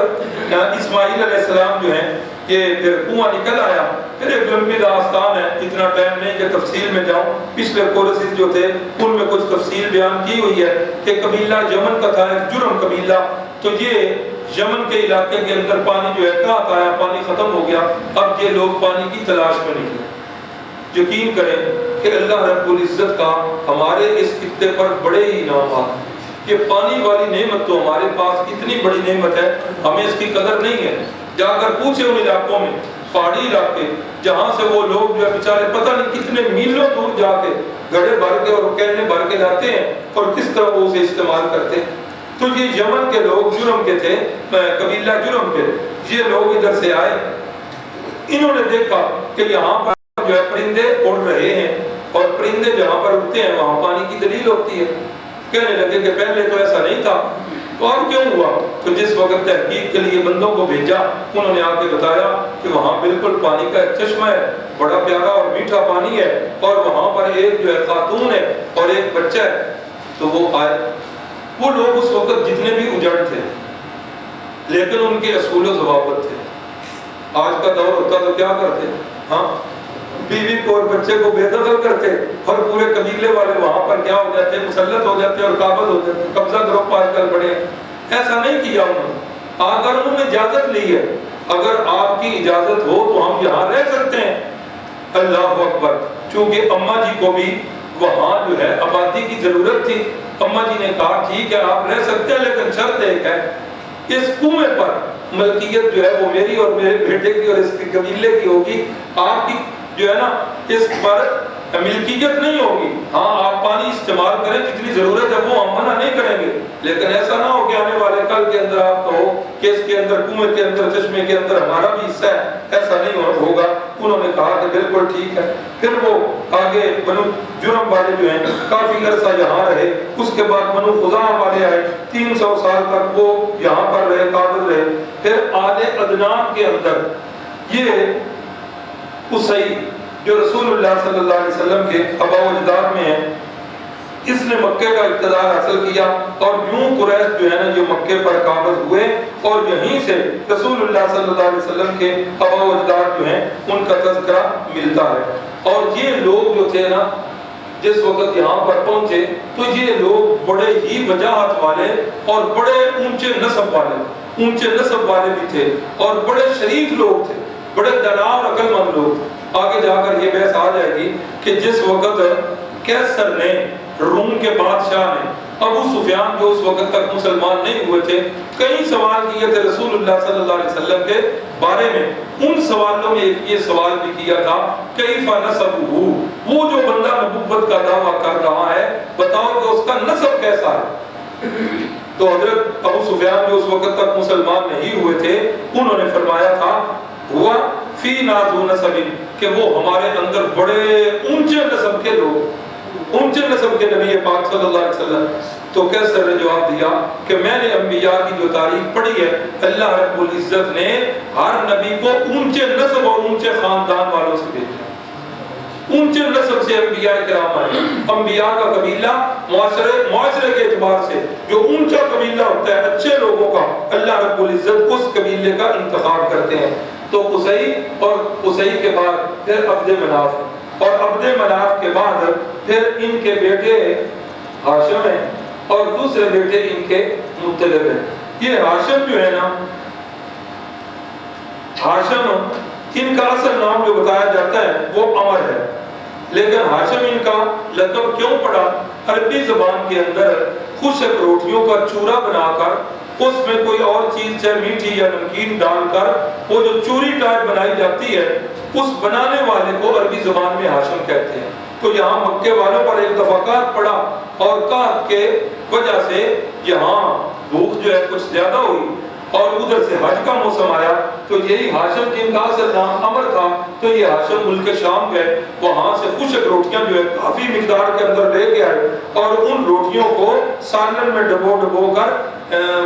اسماعیل علیہ السلام جو ہیں یہ پھر کنواں نکل آیا، پھر ایک لمبی داستان ہے، اتنا ٹائم نہیں کہ تفصیل میں جاؤں، پچھلے کورسز جو تھے ان میں کچھ تفصیل بیان کی ہوئی ہے کہ قبیلہ یمن کا تھا، ایک جرم قبیلہ، تو یہ یمن کے علاقے کے اندر پانی جو ہے کہاں آیا، پانی ختم ہو گیا، اب یہ لوگ پانی کی تلاش میں نکلے۔ یقین کریں کہ اللہ رب العزت کا ہمارے اس خطے پر بڑے ہی انعامات ہیں، یہ پانی والی نعمت تو ہمارے پاس اتنی بڑی نعمت ہے، ہمیں اس کی قدر نہیں ہے۔ جا کر پوچھے ان علاقوں میں، پہاڑی علاقے جہاں سے وہ لوگ جو ہے بیچارے پتہ نہیں کتنے میلوں دور جا کے گھڑے بھر کے اور کینے بھر کے لاتے ہیں اور کس طرح وہ اسے استعمال کرتے ہیں۔ تو یہ یمن کے لوگ جرم کے تھے، قبیلہ جرم کے، یہ لوگ ادھر سے آئے، انہوں نے دیکھا کہ یہاں پر جو ہے پرندے اڑ رہے ہیں اور پرندے جہاں پر اڑتے ہیں وہاں پانی کی دلیل ہوتی ہے، کہنے لگے کہ پہلے تو ایسا نہیں تھا، تو اب کیوں ہوا؟ تو جس وقت تحقیق کے لیے بندوں کو بھیجا، انہوں نے آ کے بتایا کہ وہاں بالکل پانی کا ایک چشمہ ہے، بڑا پیارا اور میٹھا پانی ہے، اور وہاں پر ایک جو ہے خاتون ہے اور ایک بچہ ہے۔ تو وہ آئے، وہ لوگ اس وقت جتنے بھی اجڑ تھے لیکن ان کی اصول و ضوابط تھے۔ آج کا دور ہوتا تو کیا کرتے؟ ہاں، بیوی کو اور بچے کو بے دخل کرتے اور پورے قبیلے والے وہاں پر کیا ہو جاتے؟ مسلط ہو جاتے اور قابض ہو جاتے، قبضہ گروپ آج کل بڑے۔ ایسا نہیں کیا انہوں نے، اگر انہوں نے اجازت لی ہے، اگر آپ کی اجازت ہو تو ہم یہاں رہ سکتے ہیں۔ اللہ اکبر! چونکہ اماں جی کو بھی وہاں جو ہے آبادی کی ضرورت تھی، اماں جی نے کہا ٹھیک ہے آپ رہ سکتے ہیں، لیکن شرط ایک ہے، اس کنویں پر ملکیت جو ہے وہ میری اور میرے بیٹے کی اور اس کے قبیلے کی ہوگی، آپ کی جو ہے نا اس پر ملکیت نہیں ہوگی۔ ہاں آپ پانی استعمال کریں جتنی ضرورت ہے، وہ ہم منع نہیں کریں گے، لیکن ایسا نہ ہو کہ آنے والے کل کے اندر آپ کہو کہ اس کے اندر کنویں کے اندر چشمے کے اندر ہمارا بھی حصہ ہے، ایسا نہیں ہوگا۔ انہوں نے کہا کہ بالکل ٹھیک ہے۔ پھر وہ آگے بنو جرم والے جو ہیں کافی عرصہ یہاں رہے، اس کے بعد بنو خزاعہ والے آئے، 300 سال تک وہ یہاں پر رہے، قابض رہے۔ پھر آل عدنان کے اندر یہ قصی جو رسول اللہ صلی اللہ علیہ وسلم کے آباء و اجداد میں ہے، اس نے مکے کا اقتدار حاصل کیا، اور یوں قریش جو ہے نا جو مکے پر قابض ہوئے، اور یہیں سے رسول اللہ صلی اللہ علیہ وسلم کے آباء و اجداد جو ہیں ان کا تذکرہ ملتا ہے۔ اور یہ لوگ جو تھے نا جس وقت یہاں پر پہنچے تو یہ لوگ بڑے ہی وجاہت والے اور بڑے اونچے نسب والے بھی تھے، اور بڑے شریف لوگ تھے، بڑے دانا اور عقل مند لوگ تھے۔ آگے جا کر یہ بحث آ جائے گی کہ جس وقت کیسر نے، روم کے بادشاہ نے، ابو سفیان جو اس وقت تک مسلمان نہیں ہوئے تھے، کئی سوال کیے تھے رسول اللہ صلی اللہ علیہ وسلم کے بارے میں۔ ان سوالوں میں ایک یہ سوال بھی کیا تھا، کیف نسبہ، وہ جو بندہ نبوت کا دعویٰ کر رہا ہے بتاؤ کہ اس کا نسب کیسا ہے؟ تو حضرت ابو سفیان جو اس وقت تک مسلمان نہیں ہوئے تھے، انہوں نے فرمایا تھا ہوا فی نازو نسب، کہ وہ ہمارے اندر بڑے اونچے نسب کے لوگ، اونچے نسب کے نبی پاک صلی اللہ علیہ وسلم۔ تو کیسر نے جواب دیا کہ میں نے انبیاء کی جو تاریخ پڑھی ہے، اللہ رب العزت نے ہر نبی کو اونچے نسب اور اونچے خاندان والوں سے بھیجا، اونچے نسب سے انبیاء کرام آئے۔ انبیاء کا قبیلہ معاشرے کے اعتبار سے جو اونچا قبیلہ ہوتا ہے اچھے لوگوں کا، اللہ رب العزت اس قبیلے کا انتخاب کرتے ہیں۔ تو قصی، اور قصی کے بعد پھر عبد مناف، اور عبد مناف کے بعد پھر ان کے بیٹے ہاشم ہیں، اور دوسرے بیٹے ان کے مطلب ہیں۔ یہ ہاشم جو ہے نا، ہاشم ان کا اصل نام جو بتایا جاتا ہے وہ عمر ہے، لیکن ہاشم ان کا لقب کیوں پڑا؟ عربی زبان کے اندر خشک روٹیوں کا چورا بنا کر اس میں کوئی اور چیز چاہے میٹھی یا نمکین ڈال کر وہ جو چوری ٹائپ بنائی جاتی ہے، اس بنانے والے کو عربی زبان میں ہاشم کہتے ہیں۔ تو یہاں مکے والوں پر ایک دفعہ قحط پڑا، اور قحط کے وجہ سے یہاں بھوک جو ہے کچھ زیادہ ہوئی، اور ادھر سے حج کا موسم آیا، تو یہی ہاشم جن کا اصل نام عمر تھا، تو یہ ہاشم ملک شام گئے، وہاں سے خشک روٹیاں جو ہے کافی مقدار کے اندر لے کے آئے، اور ان روٹیوں کو سالن میں ڈبو کر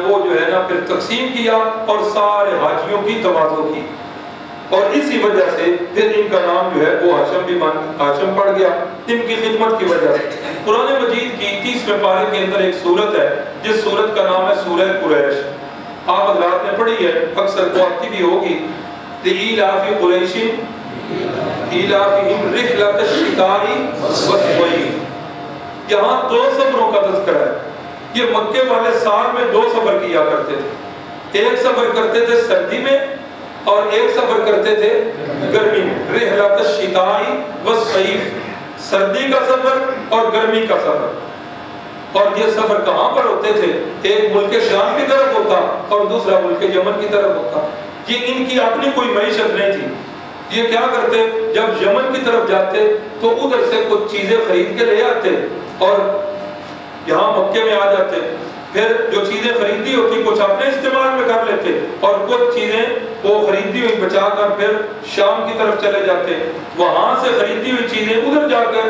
وہ جو ہے نا پھر تقسیم کیا، اور سارے حاجیوں کی تواضع کی، اور اسی وجہ سے پھر ان کا نام جو ہے وہ ہاشم پڑ گیا، ان کی خدمت کی وجہ سے۔ قرآن مجید کی 30ویں پارے کے اندر ایک سورت ہے جس سورت کا نام ہے سورہ قریش، آپ حضرات نے پڑھی ہے، اکثر کو آتی بھی ہوگی۔ لِإِيلَافِ قُرَيْشٍ إِيلَافِهِمْ رِحْلَةَ الشِّتَاءِ وَالصَّيْفِ، یہاں 2 سفروں کا تذکرہ ہے۔ یہ مکے والے سال میں 2 سفر کیا کرتے تھے، ایک سفر کرتے تھے سردی میں اور ایک سفر کرتے تھے گرمی میں، رحلۃ الشتاء والصیف، سردی کا سفر اور گرمی کا سفر۔ اور یہ سفر کہاں پر ہوتے تھے؟ ایک ملک شام کی طرف ہوتا اور دوسرا ملک یمن کی طرف ہوتا۔ یہ ان کی اپنی کوئی معیشت نہیں تھی، یہ کیا کرتے، جب یمن کی طرف جاتے تو ادھر سے کچھ چیزیں خرید کے لے آتے اور یہاں مکے میں آ جاتے، پھر جو چیزیں خریدی ہوتی کچھ اپنے استعمال میں کر لیتے، اور کچھ چیزیں وہ خریدی ہوئی بچا کر پھر شام کی طرف چلے جاتے، وہاں سے خریدی ہوئی چیزیں ادھر جا کر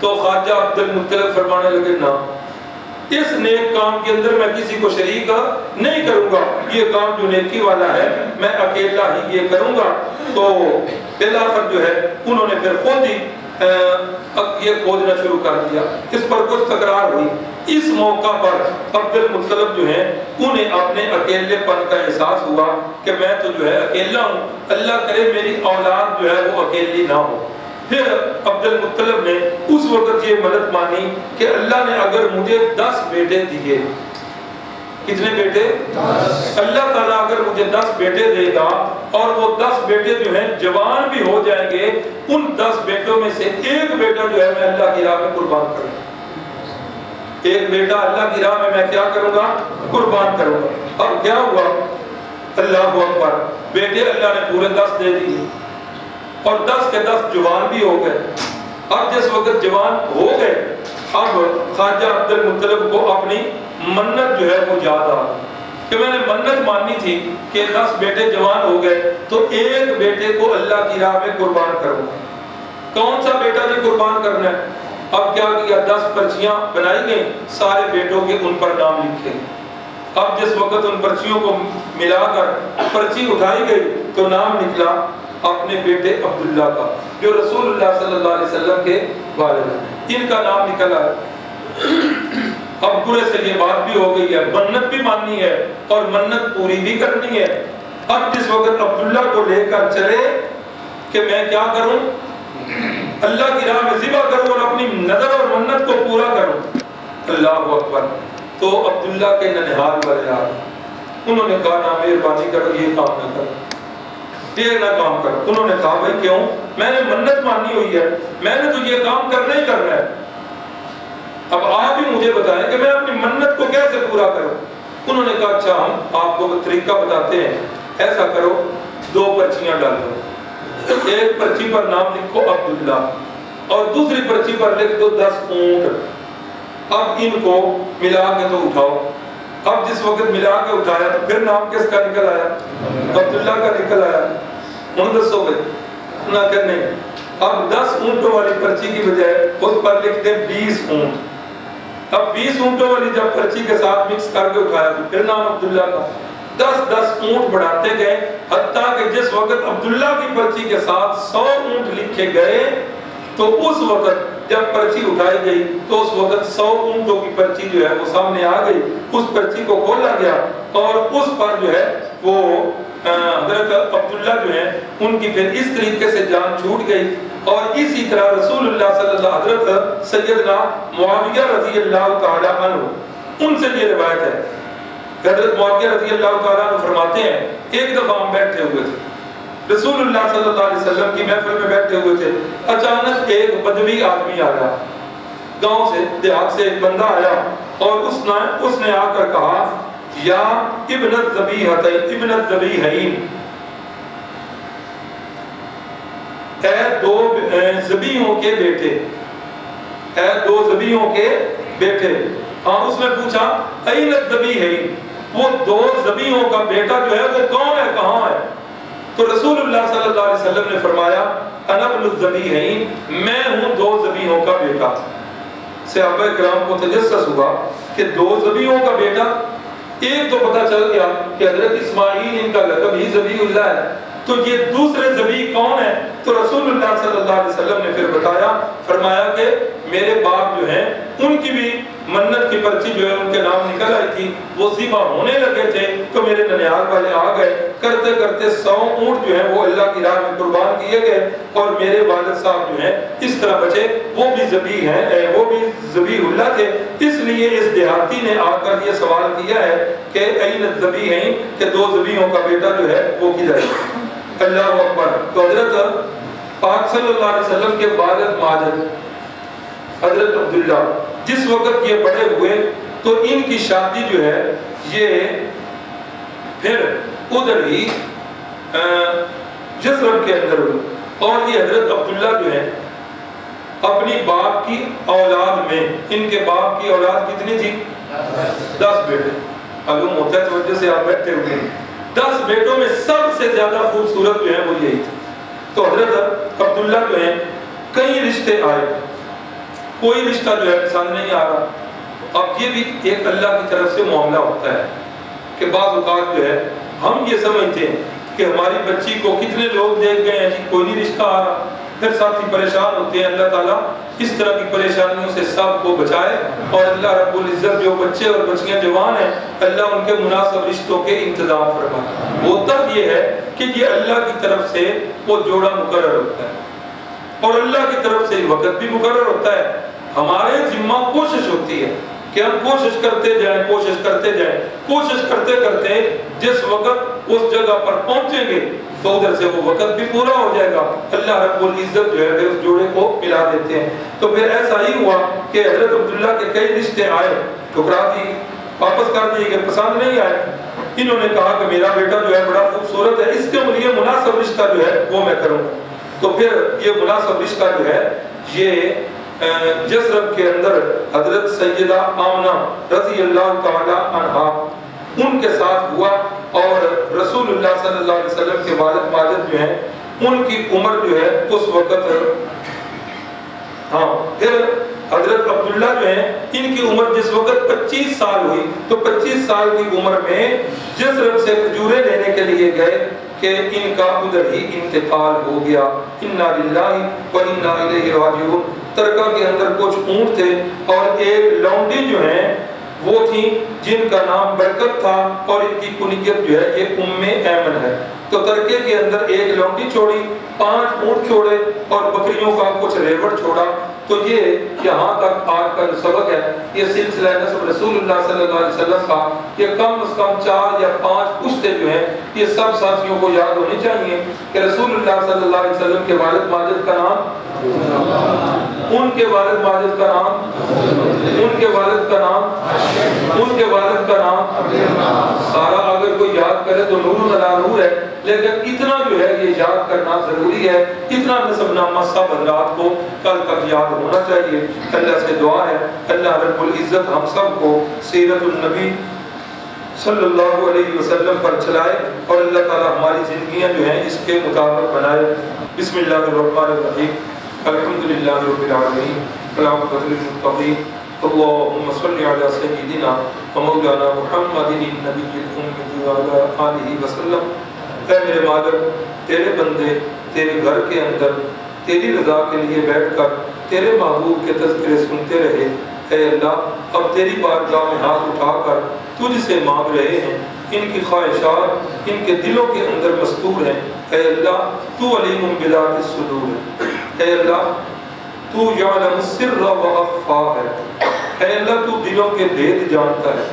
تو خواجہ عبد المطلب فرمانے لگے نا، اس نیک کام کے اندر میں کسی کو شریک نہیں کروں گا، یہ کام جو نیکی والا ہے میں اکیلا ہی یہ کروں گا۔ تو بالآخر جو ہے انہوں نے پھر خود ہی یہ کھودنا شروع کر دیا، اس پر کچھ تکرار ہوئی۔ اس موقع پر عبد المطلب جو ہیں انہیں اپنے اکیلے پن کا احساس ہوا کہ میں تو جو ہے اکیلا ہوں، اللہ کرے میری اولاد جو ہے وہ اکیلی نہ ہو۔ پھر عبد المطلب نے اس وقت یہ منت مانی کہ اللہ نے اگر مجھے 10 بیٹے دیے، کتنے بیٹے؟ اللہ تعالیٰ اگر مجھے 10 بیٹے دے گا اور وہ 10 بیٹے جو ہیں جوان بھی ہو جائیں گے، ان 10 بیٹوں میں سے ایک بیٹا جو ہے میں اللہ کی راہ میں قربان کروں گا۔ ایک بیٹا اللہ کی راہ میں کیا کروں گا؟ قربان کروں گا۔ اب کیا ہوا؟ اللہ اکبر، بیٹے اللہ نے پورے 10 دے دیے اور 10 کے 10 جوان بھی ہو گئے۔ اب جس وقت جوان ہو گئے، اب خواجہ عبد المطلب کو اپنی منت جو ہے وہ یاد آ گئی کہ میں نے منت مانی تھی کہ 10 بیٹے جوان ہو گئے تو ایک بیٹے کو اللہ کی راہ میں قربان کروں گا۔ کون سا بیٹا جی قربان کرنا ہے؟ اب کیا کیا، 10 پرچیاں بنائی گئیں، سارے بیٹوں کے ان پر نام لکھے گئے۔ اب جس وقت ان پرچیوں کو ملا کر پرچی اٹھائی گئی تو نام نکلا اپنے بیٹے عبداللہ کا، جو رسول اللہ صلی اللہ علیہ وسلم کے والد ہیں، ان کا نام نکلا ہے۔ اب پورے سے یہ بات بھی ہو گئی ہے، منت بھی ماننی ہے اور منت پوری بھی کرنی ہے۔ اب جس وقت عبداللہ کو لے کر چلے کہ میں کیا کروں، اللہ کی راہ میں ذبح کروں اور اپنی نظر اور منت کو پورا کروں۔ اللہ اکبر، تو عبداللہ کے ننہال والے آ گئے، انہوں نے کہا نا مہربانی کرو یہ کام نہ کرو، یہ نہ کام کرو۔ انہوں نے کہا بھائی کیوں؟ میں نے منت مانی ہوئی ہے، میں نے تو یہ کام کرنا ہی کرنا ہے، اب آپ ہی مجھے بتائیں کہ میں اپنی منت کو کیسے پورا کروں۔ انہوں نے کہا اچھا ہم آپ کو طریقہ بتاتے ہیں، ایسا کرو 2 پرچیاں ڈال دو، ایک پرچی پر نام لکھو عبداللہ اور دوسری پرچی پر لکھ دو 10 اونٹ۔ اب ان کو ملا کے تو اٹھاؤ۔ اب جس وقت ملا کے اٹھایا تو پھر نام کس کا نکل آیا؟ عبداللہ کا نکل آیا۔ انہوں دسو گئے نہ کرنے، اب 10 اونٹوں والی پرچی کی بجائے اس پر لکھ دیں 20 اونٹ۔ اب 20 اونٹوں والی جب پرچی کے ساتھ مکس کر کے اٹھایا تو پھر نام عبداللہ کا۔ 10 اونٹ بڑھاتے گئے حتیٰ کہ جس وقت عبداللہ کی پرچی کے ساتھ 100 اونٹ لکھے گئے تو اس وقت جب پرچی اٹھائی گئی تو اس وقت 100 اونٹوں کی پرچی جو ہے وہ سامنے آ گئی۔ اس پرچی کو کھولا گیا اور اس پر جو ہے وہ حضرت عبداللہ جو ہیں ان کی پھر اس طریقے سے جان چھوٹ گئی۔ اور اسی طرح رسول اللہ صلی اللہ علیہ وسلم، حضرت سیدنا معاویہ رضی اللہ تعالیٰ عنہ، ان سے یہ روایت ہے، حضرت معاویہ رضی اللہ تعالیٰ عنہ فرماتے ہیں ایک دفعہ ہم بیٹھے ہوئے تھے، رسول اللہ صلی اللہ علیہ وسلم کی محفل میں بیٹھے ہوئے تھے، اچانک ایک بدوی آدمی آیا، گاؤں سے دیہات سے ایک بندہ آیا اور اس نے آ کر کہا یا ابن الذبیحین، اے 2 ذبیحوں کے بیٹے، اے 2 ذبیحوں کے بیٹے۔ ہاں اس نے پوچھا این الذبیحین، وہ 2 ذبیحوں کا بیٹا جو ہے وہ کون ہے، کہاں ہے؟ تو رسول اللہ صلی اللہ علیہ وسلم نے فرمایا انا ابن الذبیحین، میں ہوں 2 ذبیحوں کا بیٹا۔ صحابہ کرام کو تجسس ہوا کہ 2 ذبیحوں کا بیٹا، ایک تو پتہ چل گیا کہ حضرت اسماعیل ان کا لقب ہی ذبیح اللہ ہے، تو یہ دوسرے ذبیح کون ہے؟ تو رسول اللہ صلی اللہ علیہ وسلم نے پھر بتایا، فرمایا کہ میرے باپ جو ہیں ان کی بھی منت کی پرچی جو ہے ان کے نام نکل آئی تھی، وہ ذبح ہونے لگے تھے تو میرے ننیال والے آ گئے، کرتے کرتے 100 اونٹ جو ہیں وہ اللہ کی راہ میں قربان کیے گئے اور میرے والد صاحب جو ہیں اس طرح بچے، وہ بھی ذبیح ہیں، وہ بھی ذبیح اللہ تھے۔ اس لیے اس دیہاتی نے آ کر یہ سوال کیا ہے کہ این الذبیحین، کہ 2 ذبیحوں کا بیٹا جو ہے وہ کدھر ہے؟ اللہ اکبر۔ تو حضرت پاک صلی اللہ علیہ وسلم کے والد ماجد حضرت عبداللہ جس وقت یہ بڑے ہوئے تو ان کی شادی جو ہے یہ پھر ادھر ہی یثرب کے اندر ہوئی، اور یہ حضرت عبداللہ جو ہے اپنی باپ کی اولاد میں، ان کے باپ کی اولاد کتنی تھی؟ 10 بیٹے۔ معلوم ہوتا ہے توجہ سے آپ بیٹھے ہوئے ہیں، 10 بیٹوں میں سب سے زیادہ خوبصورت جو ہے وہ یہی تھی۔ تو حضرت عبداللہ جو ہیں کئی رشتے آئے، کوئی رشتہ جو ہے پسند نہیں آ رہا. اب یہ بھی ایک اللہ کی طرف سے معاملہ ہوتا ہے کہ بعض اوقات جو ہے ہم یہ سمجھتے ہیں کہ ہماری بچی کو کتنے لوگ دیکھ گئے ہیں جی کوئی نہیں رشتہ آ رہا، پھر ساتھی پریشان ہوتے ہیں. اللہ تعالیٰ اس طرح کی پریشانیوں سے سب کو بچائے، اور اللہ رب العزت جو بچے اور بچیاں جوان ہیں اللہ ان کے مناسب رشتوں کے انتظام فرمائے. ہوتا یہ ہے کہ یہ اللہ کی طرف سے وہ جوڑا مقرر ہوتا ہے اور اللہ کی طرف سے وقت بھی مقرر ہوتا ہے. ہمارے ذمہ کوشش ہوتی ہے کہ ہم کوشش کرتے جائیں کوشش کرتے کرتے جس وقت اس جگہ پر پہنچیں گے تو ادھر سے وہ وقت بھی پورا ہو جائے گا. اللہ رب العزت جو ہے اس جوڑے کو ملا دیتے ہیں. تو پھر ایسا ہی ہوا کہ حضرت عبداللہ کے کئی رشتے آئے، ٹھکرا دی، واپس کر دیے کہ پسند نہیں آئے. انہوں نے کہا کہ میرا بیٹا جو ہے بڑا خوبصورت ہے، اس کے لیے مناسب رشتہ جو ہے وہ میں کروں. تو پھر یہ مناسب رشتہ جو ہے یہ جسرب کے اندر حضرت سیدہ آمنہ رضی اللہ تعالی عنہا ان کے ساتھ ہوا، اور رسول اللہ صلی اللہ علیہ وسلم کے والد ماجد جو ہیں ان کی عمر جو ہے اس وقت پھر حضرت عبداللہ جو ہیں ان کی عمر جس وقت 25 سال ہوئی تو 25 سال کی عمر میں جسرب سے کھجوریں لینے کے لیے گئے کہ ان کا ادھر ہی انتقال ہو گیا. انا للہ و انا الیہ راجعون. ترکہ کے اندر کچھ اونٹ تھے اور ایک لونڈی جو ہیں وہ تھی جن کا نام برکت تھا اور ان کی کنیت جو ہے یہ ام ایمن ہے. تو ترکے کے اندر ایک لونڈی چھوڑی، 5 اونٹ چھوڑے اور بکریوں کا کچھ ریوڑ چھوڑا. تو یہ یہاں تک آج کا جو سبق ہے یہ سلسلہ نسب رسول اللہ صلی اللہ علیہ وسلم کا یہ کم از کم 4 یا 5 پشتے جو ہیں یہ سب ساتھیوں کو یاد ہونی چاہیے کہ رسول اللہ صلی اللہ علیہ وسلم کے والد ماجد کا نام، ان کے والد ماجد کا نام، ان کے والد کا نام، ان کے والد کا نام سارا اگر کوئی یاد کرے تو نور علی نور ہے، لیکن اتنا جو ہے یہ یاد کرنا ضروری ہے. اتنا نسب نامہ سب حضرات کو کل تک یاد ہونا چاہیے. اللہ سے دعا ہے اللہ رب العزت ہم سب کو سیرت النبی صلی اللہ علیہ وسلم پر چلائے اور اللہ تعالی ہماری زندگیاں جو ہیں اس کے مطابق بنائے. بسم اللہ الرحمن الرحیم. الحمدللہ رب العالمین والعاقبۃ للمتقین. اللهم صل على سيدنا ومولانا محمد النبي الأمي وعلى آله وسلم. اے میرے مالک تیرے بندے تیرے گھر کے اندر تیری رضا کے لیے بیٹھ کر تیرے محبوب کے تذکرے سنتے رہے. اے اللہ اب تیری بارگاہ میں ہاتھ اٹھا کر تجھ سے مانگ رہے ہیں. ان کی خواہشات ان کے دلوں کے اندر مستور ہیں. اے اللہ تو علیم بذات الصدور ہے. اے اللہ تو یعلم السر و اخفا ہے. اے اللہ تو دلوں کے بھید جانتا ہے.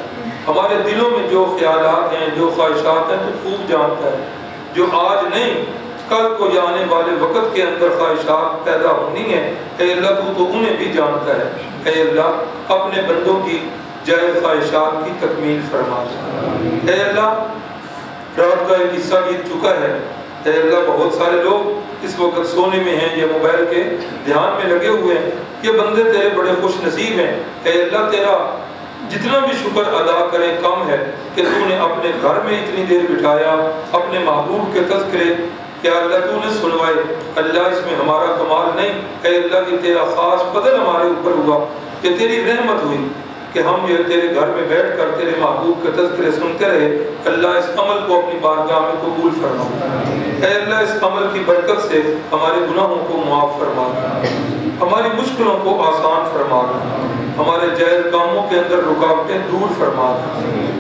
ہمارے دلوں میں جو خیالات ہیں جو خواہشات ہیں تو خوب جانتا ہے. جو آج نہیں کل کو آنے والے وقت کے اندر خواہشات پیدا ہونی ہے اے اللہ تو انہیں بھی جانتا ہے. اے اللہ اپنے بندوں کی جائز خواہشات کی تکمیل فرما دے. اے اللہ رات کا ایک حصہ بیت چکا ہے. اے اللہ بہت سارے لوگ اس وقت سونے میں ہیں یا موبائل کے دھیان میں لگے ہوئے ہیں. یہ بندے تیرے بڑے خوش نصیب ہیں. اے اللہ تیرا جتنا بھی شکر ادا کریں کم ہے کہ تو نے اپنے گھر میں اتنی دیر بٹھایا اپنے محبوب کے تذکرے کہ اللہ تو نے سنوائے. اللہ اس میں ہمارا کمال نہیں. اے اللہ کی تیرا خاص فضل ہمارے اوپر ہوا کہ تیری رحمت ہوئی کہ ہم یہ تیرے گھر میں بیٹھ کر تیرے محبوب کے تذکرے سنتے رہے. اللہ اس عمل کو اپنی بارگاہ میں قبول فرما. اے اللہ اس عمل کی برکت سے ہمارے گناہوں کو معاف فرما، ہماری مشکلوں کو آسان فرما، ہمارے جائز کاموں کے اندر رکاوٹیں دور فرما.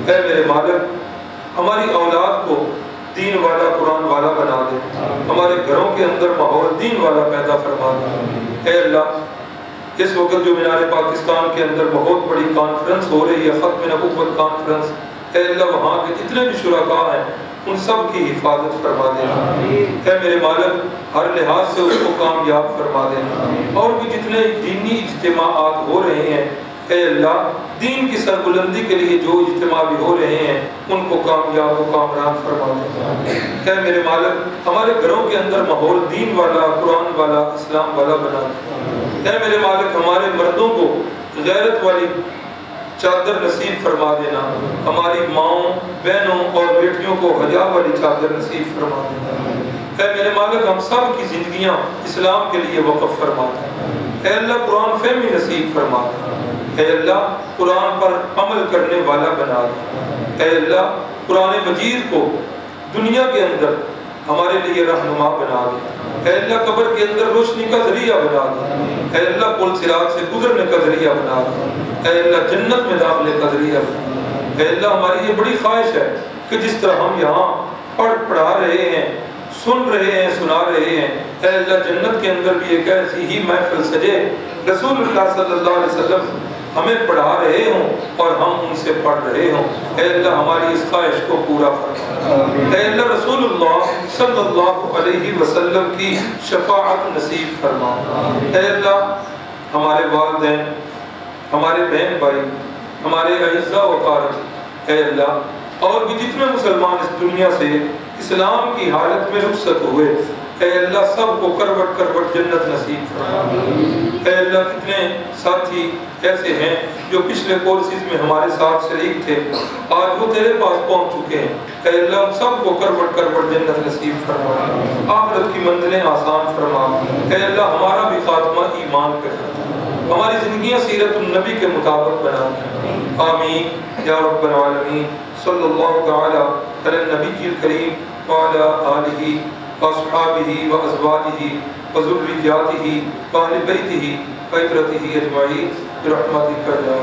اے میرے مالک ہماری اولاد کو دین والا قرآن والا بنا دے. ہمارے گھروں کے اندر ماحول دین والا پیدا فرما دے. اے اللہ اس وقت جو مینار پاکستان کے اندر بہت بڑی کانفرنس ہو رہی ہے ختم نبوت کانفرنس، اے اللہ وہاں کے جتنے بھی شرکاء ہیں ان سب کی حفاظت فرما دینا. اے میرے مالک ہر لحاظ سے اس کو کامیاب فرما دینا. اور بھی جتنے دینی اجتماعات ہو رہے ہیں اے اللہ دین کی سربلندی کے لیے جو اجتماع بھی ہو رہے ہیں ان کو کامیاب و کامران فرما دینا. اے میرے مالک ہمارے گھروں کے اندر ماحول دین والا قرآن والا اسلام والا بنا دے. اے میرے مالک ہمارے مردوں کو غیرت والی چادر نصیب فرما دینا. ہماری ماؤں بہنوں اور بیٹیوں کو حیا والی چادر نصیب فرما دینا. اے میرے مالک ہم سب کی زندگیاں اسلام کے لیے وقف فرما دینا. اے اللہ قرآن فہمی نصیب فرما دے، اے اللہ قرآن پر عمل کرنے والا بنا دے، اے اللہ قرآن مجید کو دنیا کے اندر ہمارے لیے رہنما بنا دے، اے اللہ قبر کے اندر روشنی کا ذریعہ بنا دے، اے اللہ پل صراط سے گزرنے کا ذریعہ بنا دے، اے اللہ جنت میں داخلے کا ذریعہ بنا دے۔ اے اللہ ہماری یہ بڑی خواہش ہے کہ جس طرح ہم یہاں پڑھا رہے ہیں، سن رہے ہیں، سنا رہے ہیں، اے اللہ جنت کے اندر بھی ایک ایسی ہی محفل سجے، رسول اللہ صلی اللہ علیہ وسلم ہمیں پڑھا رہے ہوں اور ہم ان سے پڑھ رہے ہوں۔ اے اللہ ہماری اس خواہش کو پورا فرما، اے اللہ رسول اللہ صلی اللہ علیہ وسلم کی شفاعت نصیب فرما، اے اللہ ہمارے والدین، ہمارے بہن بھائی، ہمارے اعزاء و اقارب، اے اللہ اور بھی جتنے مسلمان اس دنیا سے اسلام کی حالت میں رخصت ہوئے، اے اللہ سب کو کروٹ کروٹ جنت نصیب فرما۔ اے اللہ کتنے ساتھی ایسے ہیں جو پچھلے کورسز میں ہمارے ساتھ شریک تھے، آج وہ تیرے پاس پہنچ چکے ہیں، اے اللہ سب کو کروٹ کروٹ جنت نصیب فرما، آخرت کی منزلیں آسان فرما، اے اللہ ہمارا بھی خاتمہ ایمان پہ فرما، ہماری زندگیاں سیرت النبی کے مطابق بنا دے، آمین یا رب العالمین۔ صلی اللہ تعالی علی النبی الکریم وعلی آلہ واصحابہ وازواجہ وذریاتہ واہل بیتہ وعترتہ اجمعین برحمتک یا